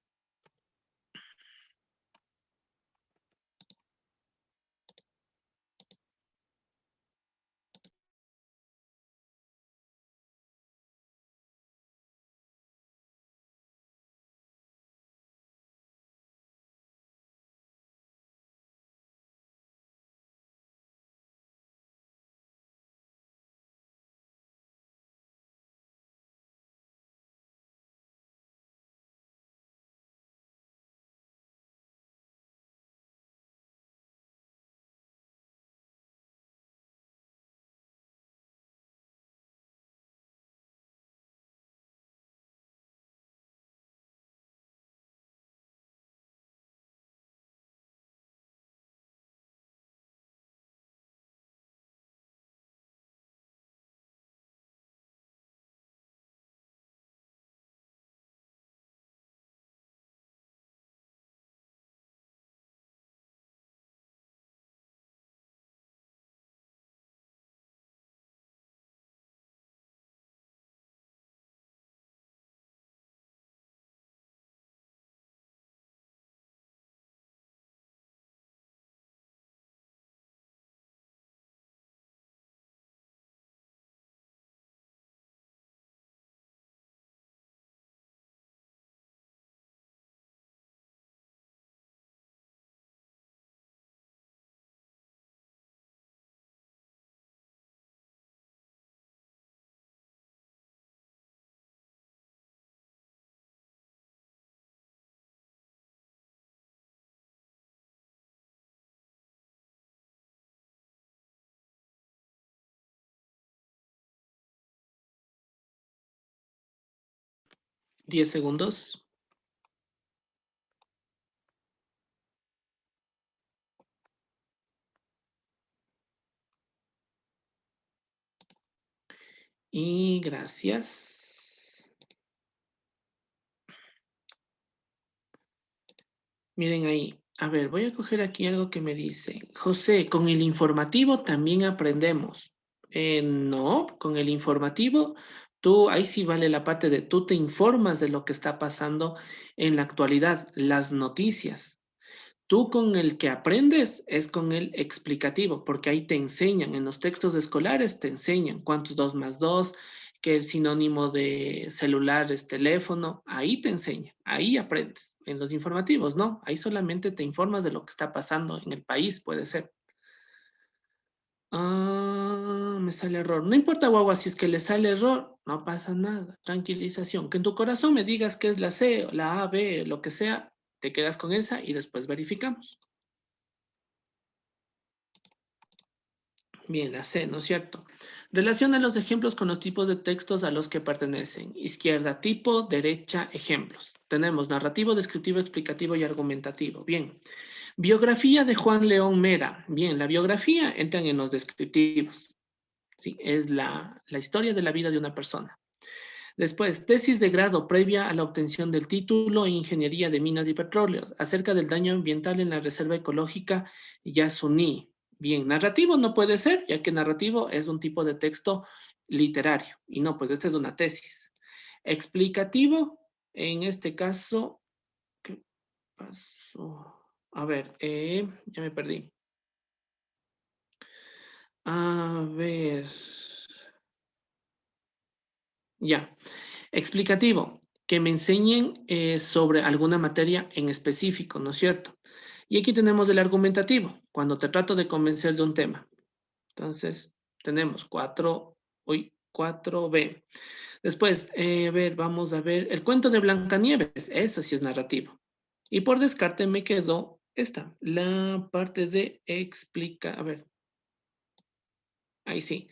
[SPEAKER 1] ¿10 segundos? Y gracias. Miren ahí. A ver, voy a coger aquí algo que me dice. José, con el informativo también aprendemos. No, con el informativo, tú, ahí sí vale la parte de tú te informas de lo que está pasando en la actualidad, las noticias. Tú con el que aprendes es con el explicativo, porque ahí te enseñan, en los textos escolares te enseñan cuántos 2 más 2, que el sinónimo de celular es teléfono, ahí te enseñan, ahí aprendes. En los informativos, no, ahí solamente te informas de lo que está pasando en el país, puede ser. Ah, me sale error. No importa, guagua, si es que le sale error, no pasa nada. Tranquilización. Que en tu corazón me digas que es la C, la A, B, lo que sea, te quedas con esa y después verificamos. Bien, la C, ¿no es cierto? Relaciona los ejemplos con los tipos de textos a los que pertenecen. Izquierda, tipo; derecha, ejemplos. Tenemos narrativo, descriptivo, explicativo y argumentativo. Bien. Biografía de Juan León Mera. Bien, la biografía entran en los descriptivos. ¿Sí? Es la historia de la vida de una persona. Después, tesis de grado previa a la obtención del título en Ingeniería de Minas y Petróleos acerca del daño ambiental en la Reserva Ecológica Yasuní. Bien, narrativo no puede ser, ya que narrativo es un tipo de texto literario. Y no, pues esta es una tesis. Explicativo, en este caso, ¿qué pasó? A ver, ya me perdí. A ver, ya. Explicativo, que me enseñen sobre alguna materia en específico, ¿no es cierto? Y aquí tenemos el argumentativo, cuando te trato de convencer de un tema. Entonces, tenemos 4B. Después, a ver, vamos a ver, el cuento de Blancanieves, ese sí es narrativo. Y por descarte me quedó esta, la parte de explica, a ver, ahí sí.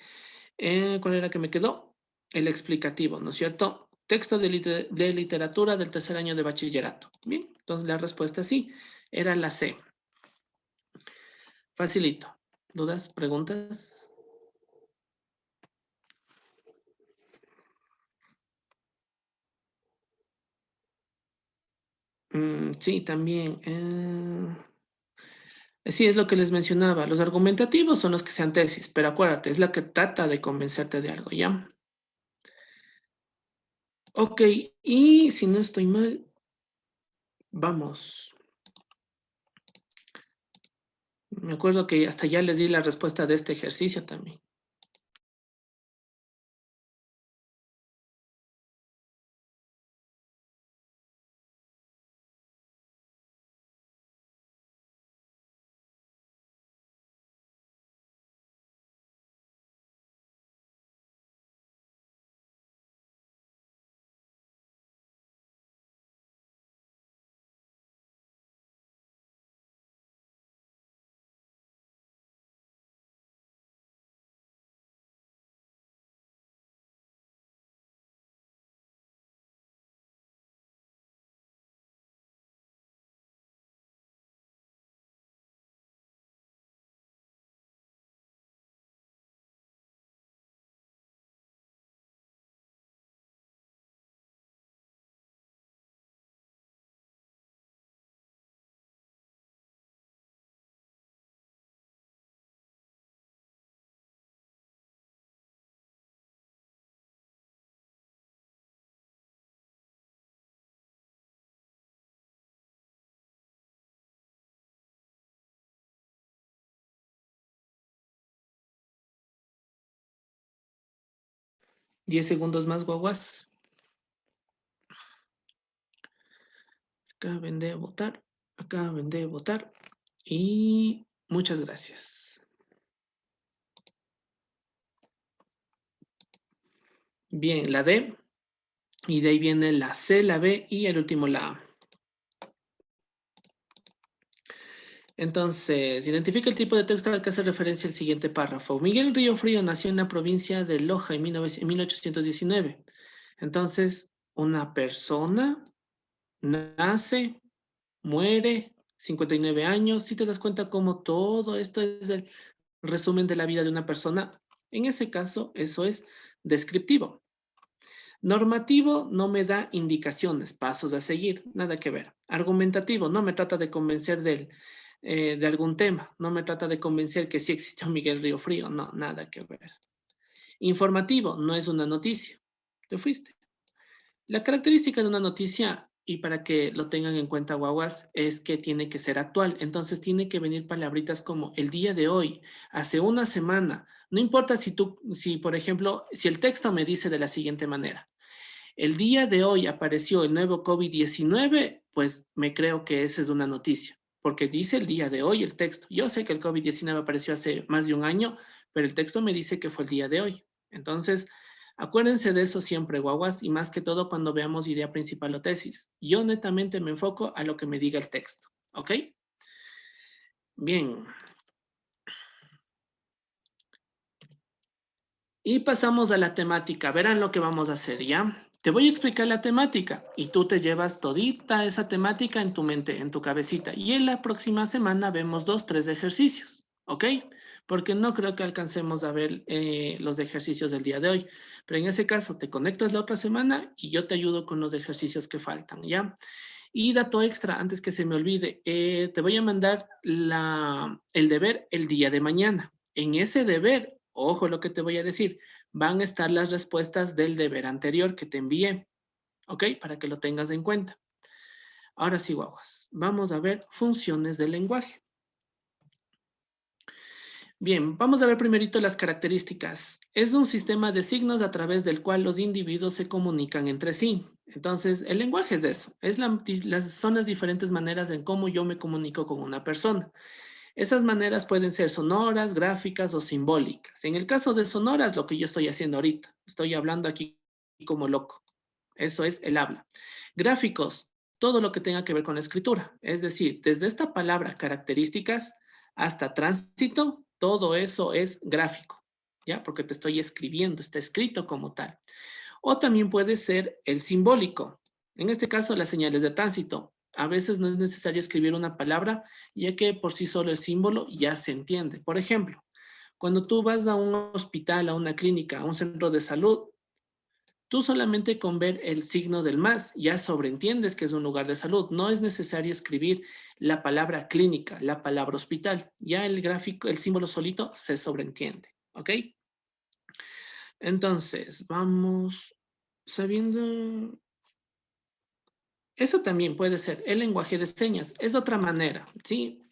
[SPEAKER 1] ¿Cuál era que me quedó? El explicativo, ¿no es cierto? Texto de literatura del tercer año de bachillerato. Bien, entonces la respuesta sí, era la C. Facilito. ¿Dudas? ¿Preguntas? Sí, también. Sí, es lo que les mencionaba. Los argumentativos son los que sean tesis, pero acuérdate, es la que trata de convencerte de algo, ¿ya? Ok, y si no estoy mal, vamos. Me acuerdo que hasta ya les di la respuesta de este ejercicio también. Diez segundos más, guaguas. Acaben de votar, acaben de votar y muchas gracias. Bien, la D, y de ahí viene la C, la B y el último la A. Entonces, identifica el tipo de texto al que hace referencia el siguiente párrafo. Miguel Río Frío nació en la provincia de Loja en 1819. Entonces, una persona nace, muere, 59 años. Si te das cuenta cómo todo esto es el resumen de la vida de una persona, en ese caso, eso es descriptivo. Normativo no me da indicaciones, pasos a seguir, nada que ver. Argumentativo no me trata de convencer de algún tema, no me trata de convencer que sí existió Miguel Río Frío, no, nada que ver. Informativo no es una noticia, te fuiste. La característica de una noticia, y para que lo tengan en cuenta, guaguas, es que tiene que ser actual. Entonces tiene que venir palabritas como el día de hoy, hace una semana. No importa si por ejemplo, si el texto me dice de la siguiente manera. El día de hoy apareció el nuevo COVID-19, pues me creo que esa es una noticia, porque dice el día de hoy el texto. Yo sé que el COVID-19 apareció hace más de un año, pero el texto me dice que fue el día de hoy. Entonces, acuérdense de eso siempre, guaguas, y más que todo cuando veamos idea principal o tesis. Yo netamente me enfoco a lo que me diga el texto, ¿ok? Bien. Y pasamos a la temática. Verán lo que vamos a hacer, ¿ya? Te voy a explicar la temática y tú te llevas todita esa temática en tu mente, en tu cabecita. Y en la próxima semana vemos 2, 3 ejercicios, ¿ok? Porque no creo que alcancemos a ver los ejercicios del día de hoy. Pero en ese caso, te conectas la otra semana y yo te ayudo con los ejercicios que faltan, ¿ya? Y dato extra, antes que se me olvide, te voy a mandar el deber el día de mañana. En ese deber, ojo lo que te voy a decir, van a estar las respuestas del deber anterior que te envié, ¿ok? Para que lo tengas en cuenta. Ahora sí, guaguas, vamos a ver funciones del lenguaje. Bien, vamos a ver primerito las características. Es un sistema de signos a través del cual los individuos se comunican entre sí. Entonces, el lenguaje es eso, son las diferentes maneras en cómo yo me comunico con una persona. Esas maneras pueden ser sonoras, gráficas o simbólicas. En el caso de sonoras, lo que yo estoy haciendo ahorita, estoy hablando aquí como loco. Eso es el habla. Gráficos, todo lo que tenga que ver con la escritura. Es decir, desde esta palabra características hasta tránsito, todo eso es gráfico, ¿ya? Porque te estoy escribiendo, está escrito como tal. O también puede ser el simbólico. En este caso, las señales de tránsito. A veces no es necesario escribir una palabra, ya que por sí solo el símbolo ya se entiende. Por ejemplo, cuando tú vas a un hospital, a una clínica, a un centro de salud, tú solamente con ver el signo del más ya sobreentiendes que es un lugar de salud. No es necesario escribir la palabra clínica, la palabra hospital. Ya el gráfico, el símbolo solito se sobreentiende. ¿Ok? Entonces, vamos sabiendo. Eso también puede ser el lenguaje de señas. Es otra manera, ¿sí?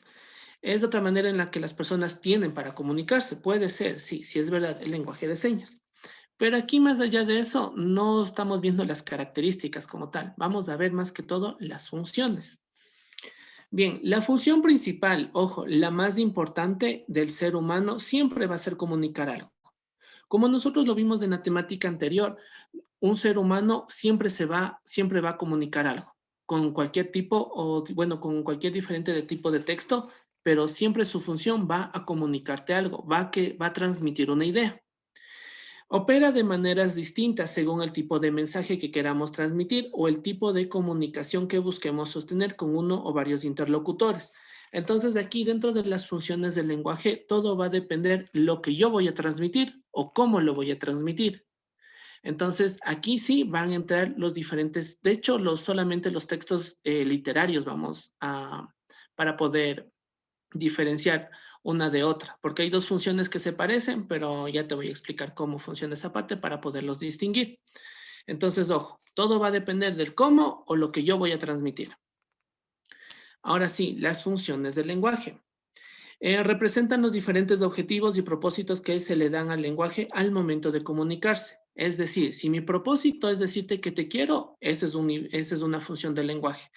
[SPEAKER 1] Es otra manera en la que las personas tienen para comunicarse. Puede ser, sí, sí es verdad, el lenguaje de señas. Pero aquí, más allá de eso, no estamos viendo las características como tal. Vamos a ver más que todo las funciones. Bien, la función principal, ojo, la más importante del ser humano siempre va a ser comunicar algo. Como nosotros lo vimos en la temática anterior, un ser humano siempre va a comunicar algo, con cualquier tipo o, bueno, con cualquier diferente de tipo de texto, pero siempre su función va a comunicarte algo, va a transmitir una idea. Opera de maneras distintas según el tipo de mensaje que queramos transmitir o el tipo de comunicación que busquemos sostener con uno o varios interlocutores. Entonces, aquí dentro de las funciones del lenguaje, todo va a depender lo que yo voy a transmitir o cómo lo voy a transmitir. Entonces, aquí sí van a entrar los diferentes, de hecho, solamente los textos literarios para poder diferenciar una de otra, porque hay dos funciones que se parecen, pero ya te voy a explicar cómo funciona esa parte para poderlos distinguir. Entonces, ojo, todo va a depender del cómo o lo que yo voy a transmitir. Ahora sí, las funciones del lenguaje. Representan los diferentes objetivos y propósitos que se le dan al lenguaje al momento de comunicarse. Es decir, si mi propósito es decirte que te quiero, esa es una función del lenguaje.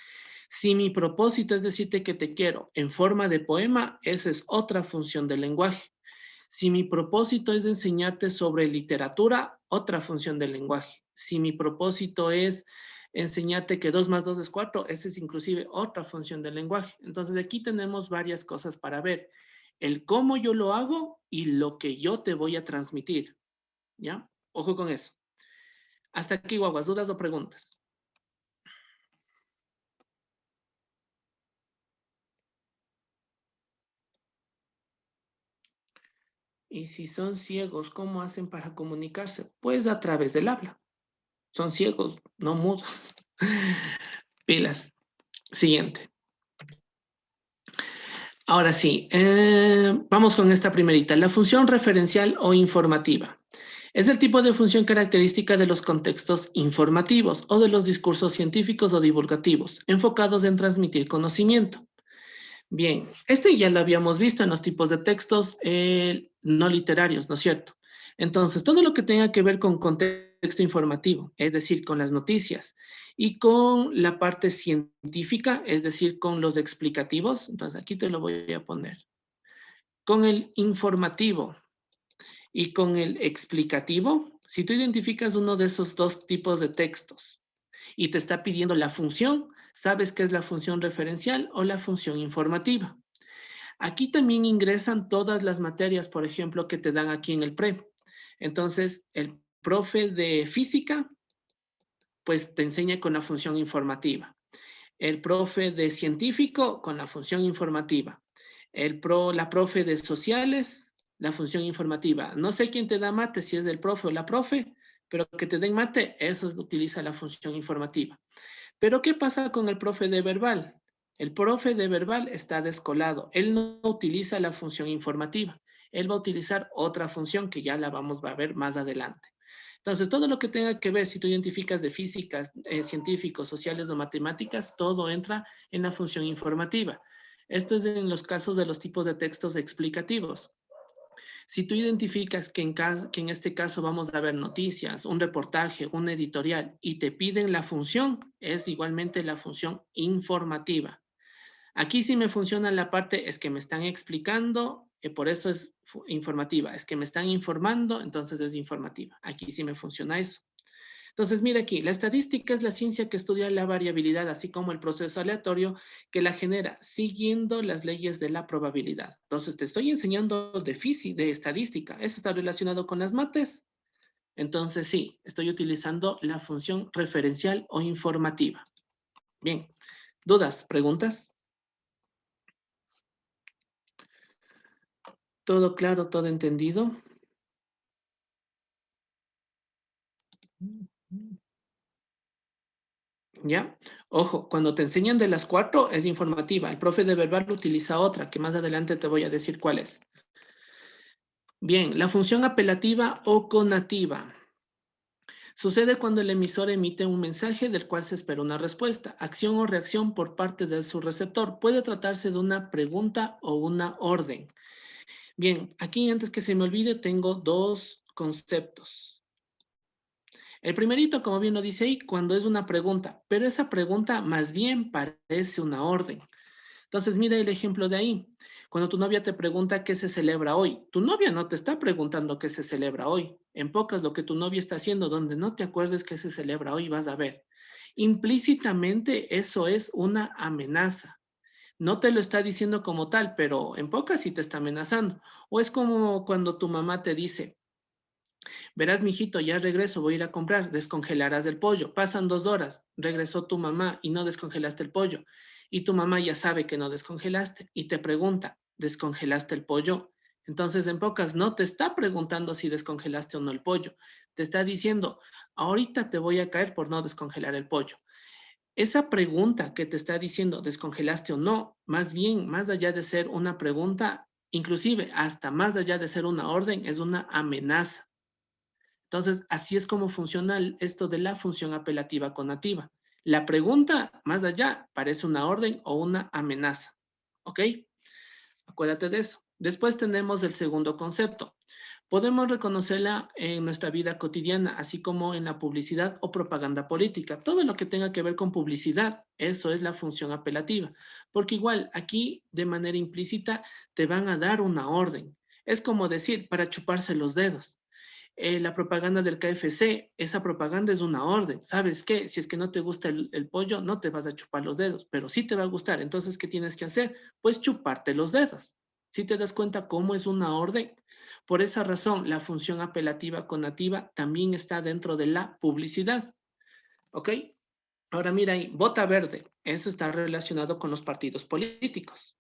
[SPEAKER 1] Si mi propósito es decirte que te quiero en forma de poema, esa es otra función del lenguaje. Si mi propósito es enseñarte sobre literatura, otra función del lenguaje. Si mi propósito es enseñarte que 2 más 2 es 4, esa es inclusive otra función del lenguaje. Entonces aquí tenemos varias cosas para ver. El cómo yo lo hago y lo que yo te voy a transmitir. ¿Ya? Ojo con eso. Hasta aquí, guaguas, ¿dudas o preguntas? Y si son ciegos, ¿cómo hacen para comunicarse? Pues a través del habla. Son ciegos, no mudos. Pilas. Siguiente. Ahora sí, vamos con esta primerita. La función referencial o informativa. Es el tipo de función característica de los contextos informativos o de los discursos científicos o divulgativos, enfocados en transmitir conocimiento. Bien, este ya lo habíamos visto en los tipos de textos no literarios, ¿no es cierto? Entonces, todo lo que tenga que ver con contexto informativo, es decir, con las noticias, y con la parte científica, es decir, con los explicativos, entonces aquí te lo voy a poner. Con el informativo y con el explicativo, si tú identificas uno de esos dos tipos de textos y te está pidiendo la función, sabes que es la función referencial o la función informativa. Aquí también ingresan todas las materias, por ejemplo, que te dan aquí en el PRE. Entonces, el profe de física, pues te enseña con la función informativa. El profe de científico con la función informativa. La profe de sociales, la función informativa. No sé quién te da mate, si es el profe o la profe, pero que te den mate, eso utiliza la función informativa. Pero ¿qué pasa con el profe de verbal? El profe de verbal está descolado. Él no utiliza la función informativa. Él va a utilizar otra función que ya la vamos a ver más adelante. Entonces, todo lo que tenga que ver, si tú identificas de físicas, científicos, sociales o matemáticas, todo entra en la función informativa. Esto es en los casos de los tipos de textos explicativos. Si tú identificas que en este caso vamos a ver noticias, un reportaje, un editorial y te piden la función, es igualmente la función informativa. Aquí sí me funciona la parte, es que me están explicando, por eso es informativa. Es que me están informando, entonces es informativa. Aquí sí me funciona eso. Entonces, mira aquí, la estadística es la ciencia que estudia la variabilidad, así como el proceso aleatorio que la genera, siguiendo las leyes de la probabilidad. Entonces, te estoy enseñando de estadística. ¿Eso está relacionado con las mates? Entonces, sí, estoy utilizando la función referencial o informativa. Bien, ¿dudas? ¿Preguntas? ¿Todo claro? ¿Todo entendido? ¿Ya? Ojo, cuando te enseñan de las cuatro es informativa. El profe de verbal utiliza otra, que más adelante te voy a decir cuál es. Bien, la función apelativa o conativa. Sucede cuando el emisor emite un mensaje del cual se espera una respuesta, acción o reacción por parte de su receptor. Puede tratarse de una pregunta o una orden. Bien, aquí antes que se me olvide tengo dos conceptos. El primerito, como bien lo dice ahí, cuando es una pregunta, pero esa pregunta más bien parece una orden. Entonces, mira el ejemplo de ahí. Cuando tu novia te pregunta qué se celebra hoy, tu novia no te está preguntando qué se celebra hoy. En pocas, lo que tu novia está haciendo, donde no te acuerdes qué se celebra hoy, vas a ver. Implícitamente, eso es una amenaza. No te lo está diciendo como tal, pero en pocas sí te está amenazando. O es como cuando tu mamá te dice, verás, mijito, ya regreso, voy a ir a comprar, descongelarás el pollo. Pasan 2 horas, regresó tu mamá y no descongelaste el pollo. Y tu mamá ya sabe que no descongelaste y te pregunta, ¿descongelaste el pollo? Entonces, en pocas, no te está preguntando si descongelaste o no el pollo. Te está diciendo, ahorita te voy a caer por no descongelar el pollo. Esa pregunta que te está diciendo, ¿descongelaste o no? Más bien, más allá de ser una pregunta, inclusive hasta más allá de ser una orden, es una amenaza. Entonces, así es como funciona esto de la función apelativa conativa. La pregunta, más allá, parece una orden o una amenaza. ¿Ok? Acuérdate de eso. Después tenemos el segundo concepto. Podemos reconocerla en nuestra vida cotidiana, así como en la publicidad o propaganda política. Todo lo que tenga que ver con publicidad, eso es la función apelativa. Porque igual, aquí, de manera implícita, te van a dar una orden. Es como decir, para chuparse los dedos. La propaganda del KFC, esa propaganda es una orden. ¿Sabes qué? Si es que no te gusta el pollo, no te vas a chupar los dedos, pero sí te va a gustar. Entonces, ¿qué tienes que hacer? Pues chuparte los dedos. ¿Sí te das cuenta cómo es una orden? Por esa razón, la función apelativa conativa también está dentro de la publicidad. ¿Ok? Ahora mira ahí, vota verde. Eso está relacionado con los partidos políticos.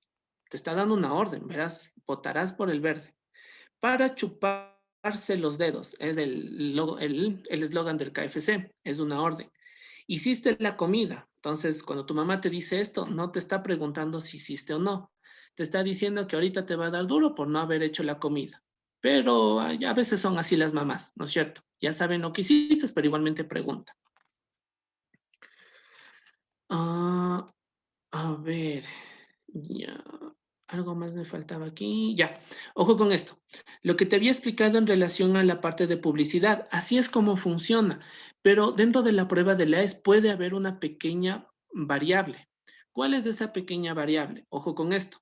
[SPEAKER 1] Te está dando una orden, verás, votarás por el verde para chuparse los dedos. Es el eslogan del KFC, es una orden. Hiciste la comida. Entonces, cuando tu mamá te dice esto, no te está preguntando si hiciste o no. Te está diciendo que ahorita te va a dar duro por no haber hecho la comida. Pero a veces son así las mamás, ¿no es cierto? Ya saben lo que hiciste, pero igualmente pregunta. Ah, a ver, ya. Algo más me faltaba aquí. Ya, ojo con esto. Lo que te había explicado en relación a la parte de publicidad, así es como funciona, pero dentro de la prueba de la ES puede haber una pequeña variable. ¿Cuál es esa pequeña variable? Ojo con esto.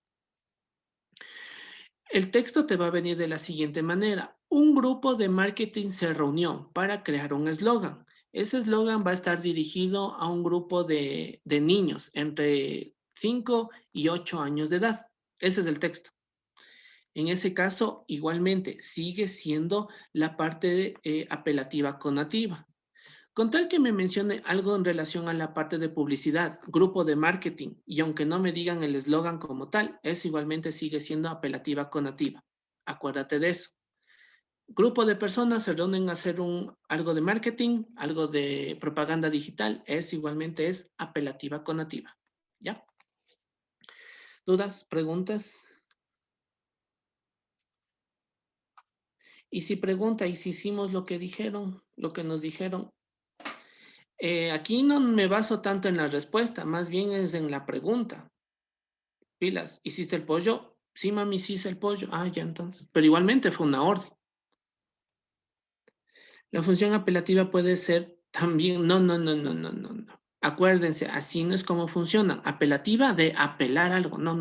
[SPEAKER 1] El texto te va a venir de la siguiente manera. Un grupo de marketing se reunió para crear un eslogan. Ese eslogan va a estar dirigido a un grupo de niños entre 5 y 8 años de edad. Ese es el texto. En ese caso, igualmente, sigue siendo la parte apelativa conativa. Con tal que me mencione algo en relación a la parte de publicidad, grupo de marketing, y aunque no me digan el eslogan como tal, es igualmente sigue siendo apelativa conativa. Acuérdate de eso. Grupo de personas se reúnen a hacer algo de marketing, algo de propaganda digital, igualmente es apelativa conativa. ¿Ya? ¿Dudas? ¿Preguntas? Y si pregunta, ¿y si hicimos lo que dijeron, lo que nos dijeron? Aquí no me baso tanto en la respuesta, más bien es en la pregunta. Pilas, ¿hiciste el pollo? Sí, mami, sí hice el pollo. Ah, ya entonces. Pero igualmente fue una orden. La función apelativa puede ser también, no. Acuérdense, así no es como funciona. Apelativa de apelar algo. No.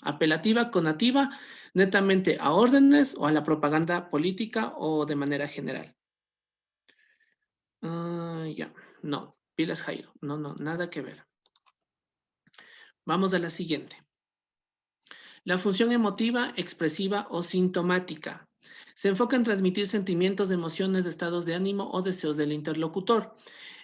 [SPEAKER 1] Apelativa conativa netamente a órdenes o a la propaganda política o de manera general. Ya, no. Pilas, Jairo. No, nada que ver. Vamos a la siguiente. La función emotiva, expresiva o sintomática. Se enfoca en transmitir sentimientos, emociones, estados de ánimo o deseos del interlocutor.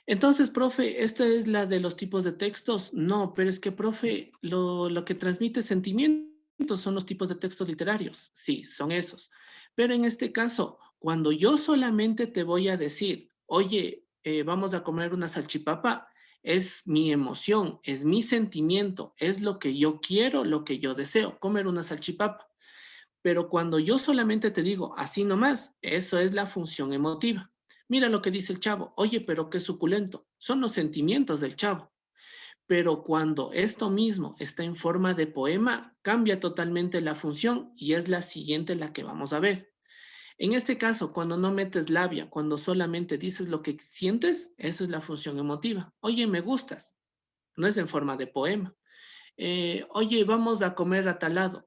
[SPEAKER 1] Entonces, profe, ¿esta es la de los tipos de textos? No, pero es que, profe, lo que transmite sentimientos son los tipos de textos literarios. Sí, son esos. Pero en este caso, cuando yo solamente te voy a decir, oye, vamos a comer una salchipapa, es mi emoción, es mi sentimiento, es lo que yo quiero, lo que yo deseo, comer una salchipapa. Pero cuando yo solamente te digo así nomás, eso es la función emotiva. Mira lo que dice el chavo. Oye, pero qué suculento. Son los sentimientos del chavo. Pero cuando esto mismo está en forma de poema, cambia totalmente la función y es la siguiente la que vamos a ver. En este caso, cuando no metes labia, cuando solamente dices lo que sientes, eso es la función emotiva. Oye, me gustas. No es en forma de poema. Oye, vamos a comer a tal lado.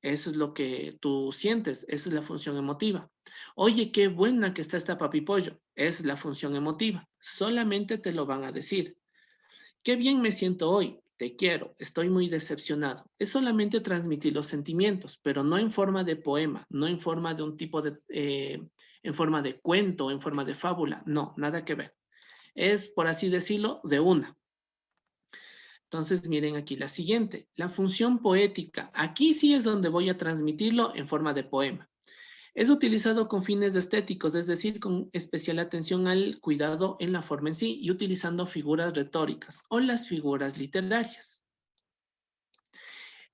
[SPEAKER 1] Eso es lo que tú sientes, esa es la función emotiva. Oye, qué buena que está esta papipollo, es la función emotiva. Solamente te lo van a decir. Qué bien me siento hoy, te quiero, estoy muy decepcionado. Es solamente transmitir los sentimientos, pero no en forma de poema, no en forma de un tipo de, en forma de cuento, en forma de fábula, no, nada que ver. Es, por así decirlo, de una. Entonces, miren aquí la siguiente, la función poética. Aquí sí es donde voy a transmitirlo en forma de poema. Es utilizado con fines estéticos, es decir, con especial atención al cuidado en la forma en sí y utilizando figuras retóricas o las figuras literarias.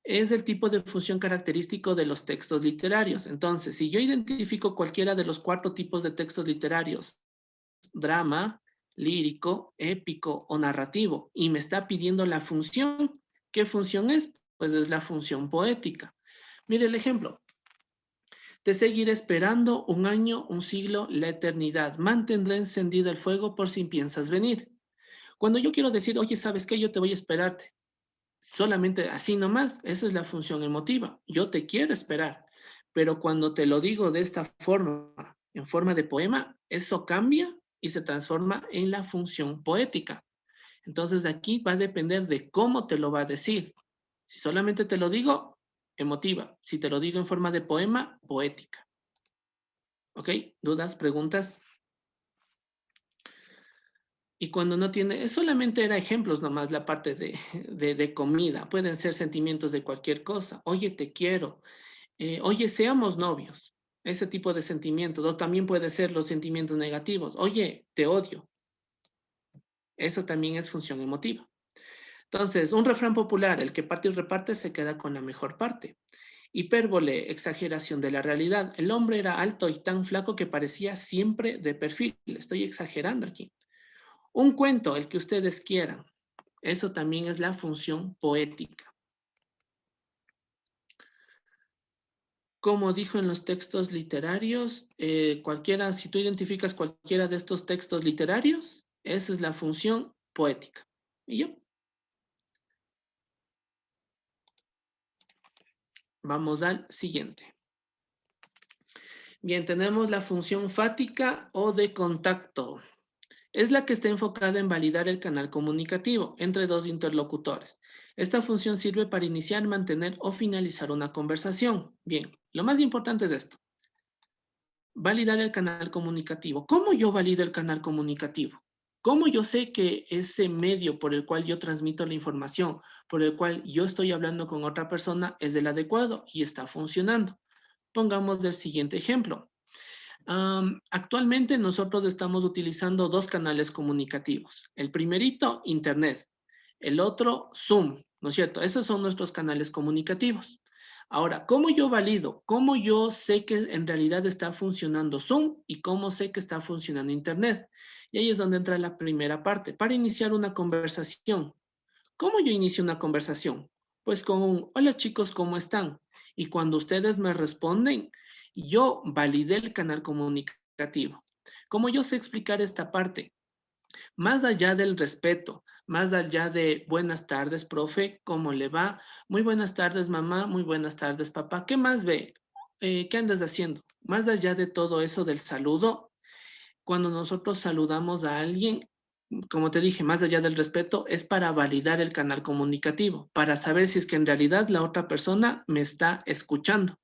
[SPEAKER 1] Es el tipo de función característico de los textos literarios. Entonces, si yo identifico cualquiera de los 4 tipos de textos literarios, drama, lírico, épico o narrativo, y me está pidiendo la función, ¿qué función es? Pues es la función poética. Mire el ejemplo. Te seguiré esperando un año, un siglo, la eternidad. Mantendré encendido el fuego por si piensas venir. Cuando yo quiero decir, oye, ¿sabes qué? Yo te voy a esperarte. Solamente así nomás, esa es la función emotiva. Yo te quiero esperar. Pero cuando te lo digo de esta forma, en forma de poema, eso cambia y se transforma en la función poética. Entonces de aquí va a depender de cómo te lo va a decir. Si solamente te lo digo, emotiva. Si te lo digo en forma de poema, poética. ¿Ok? ¿Dudas? ¿Preguntas? Y cuando no tiene, solamente era ejemplos nomás la parte de comida. Pueden ser sentimientos de cualquier cosa. Oye, te quiero. Oye, seamos novios. Ese tipo de sentimientos. O también puede ser los sentimientos negativos. Oye, te odio. Eso también es función emotiva. Entonces, un refrán popular, el que parte y reparte se queda con la mejor parte. Hipérbole, exageración de la realidad. El hombre era alto y tan flaco que parecía siempre de perfil. Estoy exagerando aquí. Un cuento, el que ustedes quieran. Eso también es la función poética. Como dijo en los textos literarios, cualquiera, si tú identificas cualquiera de estos textos literarios, esa es la función poética. ¿Y yo? Vamos al siguiente. Bien, tenemos la función fática o de contacto. Es la que está enfocada en validar el canal comunicativo entre dos interlocutores. Esta función sirve para iniciar, mantener o finalizar una conversación. Bien, Lo más importante es esto. Validar el canal comunicativo. ¿Cómo yo valido el canal comunicativo? ¿Cómo yo sé que ese medio por el cual yo transmito la información, por el cual yo estoy hablando con otra persona, es el adecuado y está funcionando? Pongamos el siguiente ejemplo. Actualmente nosotros estamos utilizando dos canales comunicativos. El primerito, Internet. El otro, Zoom, ¿no es cierto? Esos son nuestros canales comunicativos. Ahora, ¿cómo yo valido? ¿Cómo yo sé que en realidad está funcionando Zoom y cómo sé que está funcionando Internet? Y ahí es donde entra la primera parte. Para iniciar una conversación. ¿Cómo yo inicio una conversación? Pues con un, hola chicos, ¿cómo están? Y cuando ustedes me responden, yo validé el canal comunicativo. ¿Cómo yo sé explicar esta parte? Más allá del respeto, más allá de buenas tardes, profe, ¿cómo le va? Muy buenas tardes, mamá, muy buenas tardes, papá. ¿Qué más ve? ¿Qué andas haciendo? Más allá de todo eso del saludo, cuando nosotros saludamos a alguien, como te dije, más allá del respeto, es para validar el canal comunicativo, para saber si es que en realidad la otra persona me está escuchando.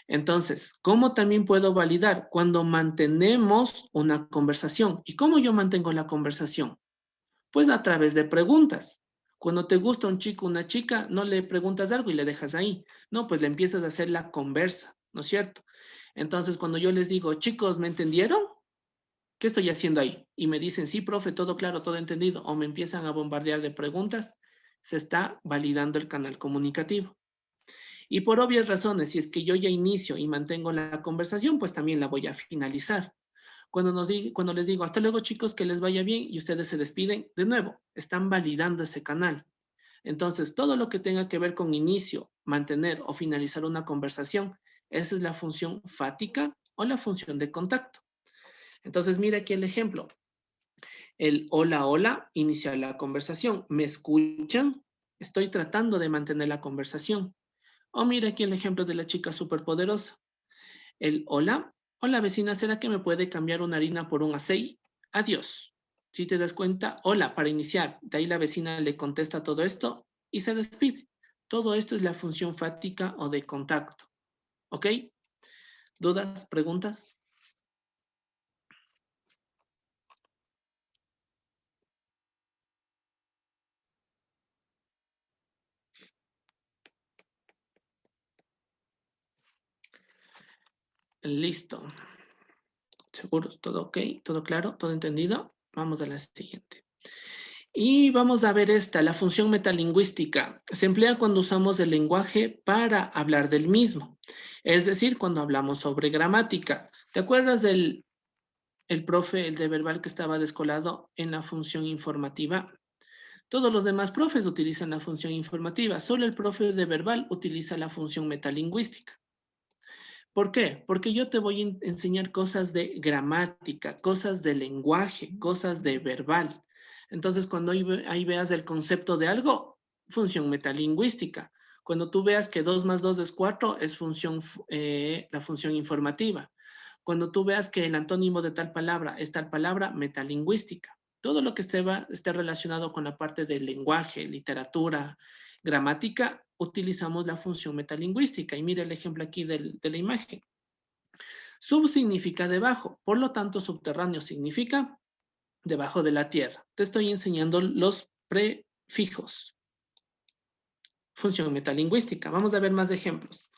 [SPEAKER 1] Entonces, ¿cómo también puedo validar? Cuando mantenemos una conversación. ¿Y cómo yo mantengo la conversación? Pues a través de preguntas. Cuando te gusta un chico, una chica, no le preguntas algo y le dejas ahí. No, pues le empiezas a hacer la conversa, ¿no es cierto? Entonces, cuando yo les digo, chicos, ¿me entendieron? ¿Qué estoy haciendo ahí? Y me dicen, sí, profe, todo claro, todo entendido. O me empiezan a bombardear de preguntas, se está validando el canal comunicativo. Y por obvias razones, si es que yo ya inicio y mantengo la conversación, pues también la voy a finalizar. Cuando les digo, hasta luego chicos, que les vaya bien y ustedes se despiden, de nuevo, están validando ese canal. Entonces, todo lo que tenga que ver con inicio, mantener o finalizar una conversación, esa es la función fática o la función de contacto. Entonces, mira aquí el ejemplo. El hola, hola, iniciar la conversación. ¿Me escuchan? Estoy tratando de mantener la conversación. O mira aquí el ejemplo de la chica superpoderosa. El hola, hola vecina, ¿será que me puede cambiar una harina por un aceite? Adiós. Si te das cuenta, hola para iniciar. De ahí la vecina le contesta todo esto y se despide. Todo esto es la función fática o de contacto. ¿Ok? ¿Dudas? ¿Preguntas? Listo. ¿Seguros? ¿Todo ok? ¿Todo claro? ¿Todo entendido? Vamos a la siguiente. Y vamos a ver esta, la función metalingüística. Se emplea cuando usamos el lenguaje para hablar del mismo. Es decir, cuando hablamos sobre gramática. ¿Te acuerdas del el profe, el de verbal que estaba descolado en la función informativa? Todos los demás profes utilizan la función informativa. Solo el profe de verbal utiliza la función metalingüística. ¿Por qué? Porque yo te voy a enseñar cosas de gramática, cosas de lenguaje, cosas de verbal. Entonces, cuando ahí veas el concepto de algo, función metalingüística. Cuando tú veas que 2 más 2 es 4, es la función informativa. Cuando tú veas que el antónimo de tal palabra es tal palabra, metalingüística. Todo lo que esté relacionado con la parte del lenguaje, literatura, gramática, utilizamos la función metalingüística. Y mira el ejemplo aquí de la imagen. Sub significa debajo, por lo tanto subterráneo significa debajo de la tierra. Te estoy enseñando los prefijos. Función metalingüística. Vamos a ver más ejemplos.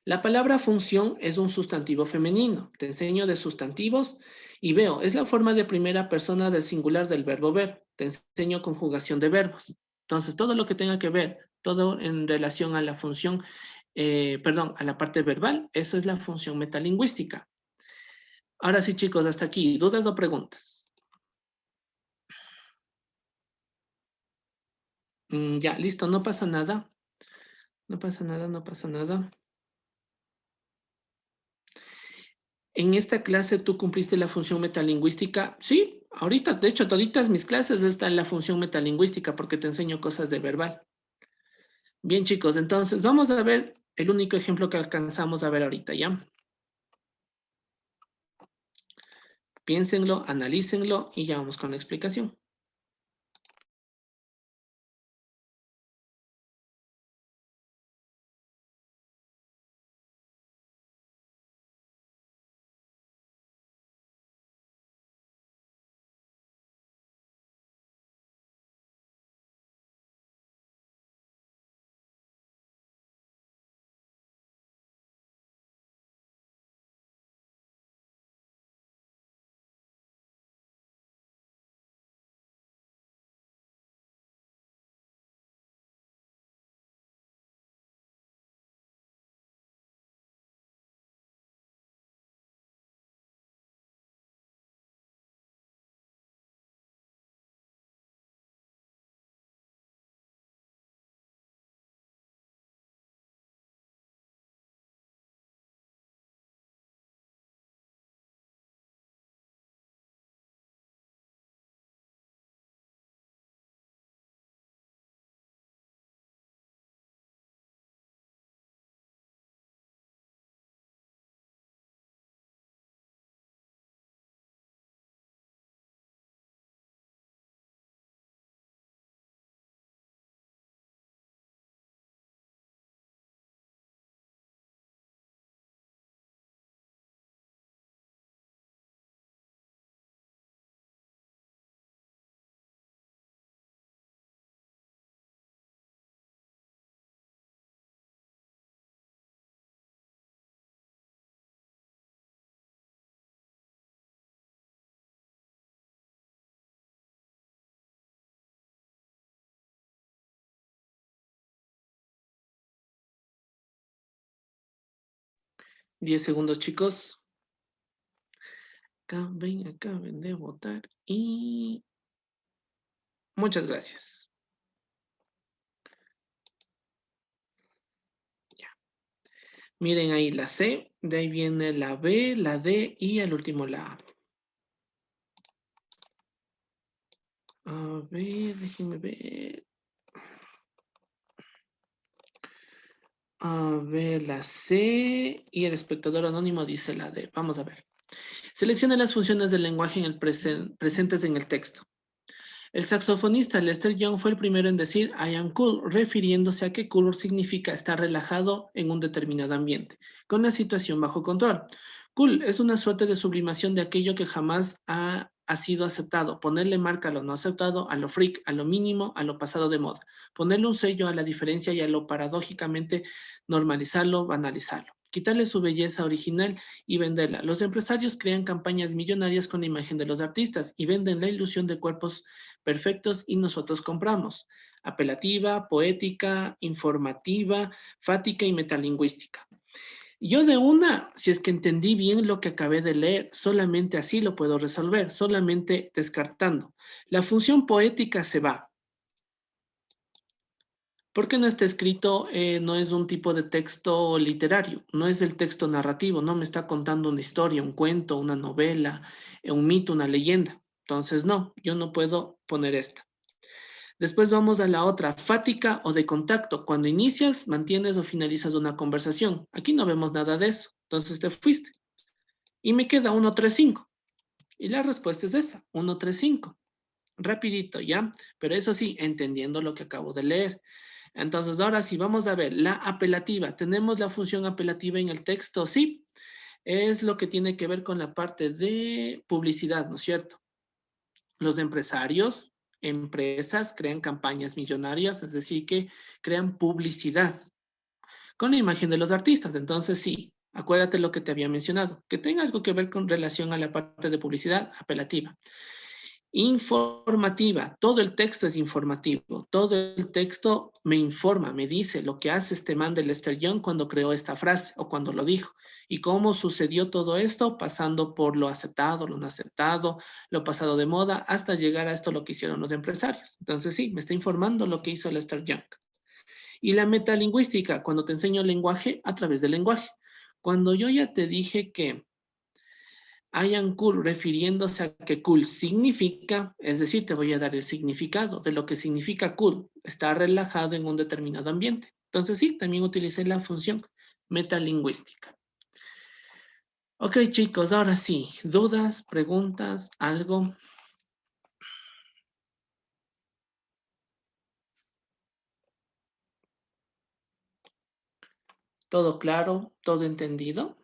[SPEAKER 1] La palabra función es un sustantivo femenino. Te enseño de sustantivos y veo, es la forma de primera persona del singular del verbo ver. Te enseño conjugación de verbos. Entonces, todo lo que tenga que ver, todo en relación a la función, a la parte verbal, eso es la función metalingüística. Ahora sí, chicos, hasta aquí. ¿Dudas o preguntas? Ya, listo, no pasa nada. No pasa nada, no pasa nada. En esta clase tú cumpliste la función metalingüística. Sí, ahorita, de hecho, toditas mis clases están en la función metalingüística porque te enseño cosas de verbal. Bien, chicos, entonces vamos a ver el único ejemplo que alcanzamos a ver ahorita, ¿ya? Piénsenlo, analícenlo y ya vamos con la explicación. 10 segundos, chicos. Acaben de votar y muchas gracias. Ya. Miren ahí la C, de ahí viene la B, la D y al último la A. A ver, déjenme ver. A ver, la C y el espectador anónimo dice la D. Vamos a ver. Selecciona las funciones del lenguaje en el presentes en el texto. El saxofonista Lester Young fue el primero en decir I am cool, refiriéndose a que cool significa estar relajado en un determinado ambiente, con la situación bajo control. Cool es una suerte de sublimación de aquello que jamás ha sido aceptado, ponerle marca a lo no aceptado, a lo freak, a lo mínimo, a lo pasado de moda, ponerle un sello a la diferencia y a lo paradójicamente normalizarlo, banalizarlo, quitarle su belleza original y venderla. Los empresarios crean campañas millonarias con la imagen de los artistas y venden la ilusión de cuerpos perfectos y nosotros compramos. Apelativa, poética, informativa, fática y metalingüística. Yo de una, si es que entendí bien lo que acabé de leer, solamente así lo puedo resolver, solamente descartando. La función poética se va. Porque no está escrito, no es un tipo de texto literario, no es el texto narrativo, no me está contando una historia, un cuento, una novela, un mito, una leyenda. Entonces, no, yo no puedo poner esta. Después vamos a la otra, fática o de contacto. Cuando inicias, mantienes o finalizas una conversación. Aquí no vemos nada de eso. Entonces te fuiste. Y me queda 135. Y la respuesta es esa, 135. Rapidito, ¿ya? Pero eso sí, entendiendo lo que acabo de leer. Entonces, ahora sí, vamos a ver la apelativa. ¿Tenemos la función apelativa en el texto? Sí. Es lo que tiene que ver con la parte de publicidad, ¿no es cierto? Los empresarios, empresas crean campañas millonarias, es decir, que crean publicidad con la imagen de los artistas. Entonces, sí, acuérdate lo que te había mencionado, que tenga algo que ver con relación a la parte de publicidad apelativa. Informativa, todo el texto es informativo, todo el texto me informa, me dice lo que hace este man de Lester Young cuando creó esta frase o cuando lo dijo y cómo sucedió todo esto pasando por lo aceptado, lo no aceptado, lo pasado de moda hasta llegar a esto lo que hicieron los empresarios. Entonces sí, me está informando lo que hizo Lester Young. Y la metalingüística, cuando te enseño el lenguaje a través del lenguaje. Cuando yo ya te dije que I am cool refiriéndose a que cool significa, es decir, te voy a dar el significado de lo que significa cool, estar relajado en un determinado ambiente. Entonces sí, también utilicé la función metalingüística. Ok, chicos, ahora sí, dudas, preguntas, algo. ¿Todo claro? ¿Todo entendido?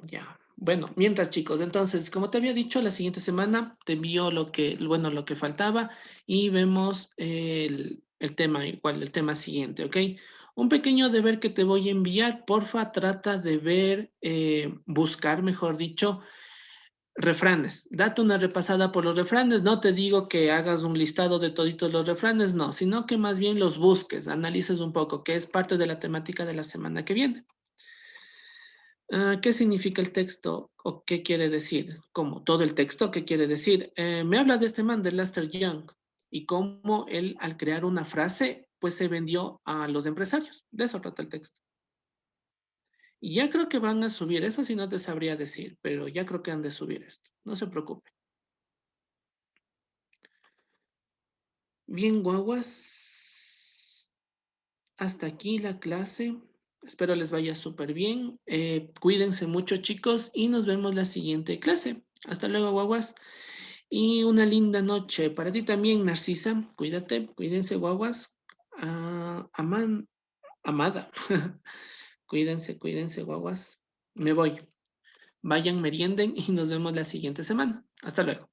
[SPEAKER 1] Ya. Bueno, mientras chicos, entonces, como te había dicho, la siguiente semana te envío lo que, bueno, lo que faltaba y vemos el tema, igual, el tema siguiente, ¿ok? Un pequeño deber que te voy a enviar, porfa, trata de ver, buscar, mejor dicho, refranes. Date una repasada por los refranes. No te digo que hagas un listado de toditos los refranes, no, sino que más bien los busques, analices un poco, que es parte de la temática de la semana que viene. ¿Qué significa el texto o qué quiere decir? ¿Cómo? ¿Todo el texto? ¿Qué quiere decir? Me habla de este man, de Lester Young, y cómo él al crear una frase, pues se vendió a los empresarios. De eso trata el texto. Y ya creo que van a subir, eso sí no te sabría decir, pero ya creo que han de subir esto. No se preocupe. Bien, guaguas. Hasta aquí la clase. Espero les vaya súper bien. Cuídense mucho, chicos, y nos vemos la siguiente clase. Hasta luego, guaguas. Y una linda noche para ti también, Narcisa. Cuídate, cuídense, guaguas. Amada. Cuídense, cuídense, guaguas. Me voy. Vayan, merienden y nos vemos la siguiente semana. Hasta luego.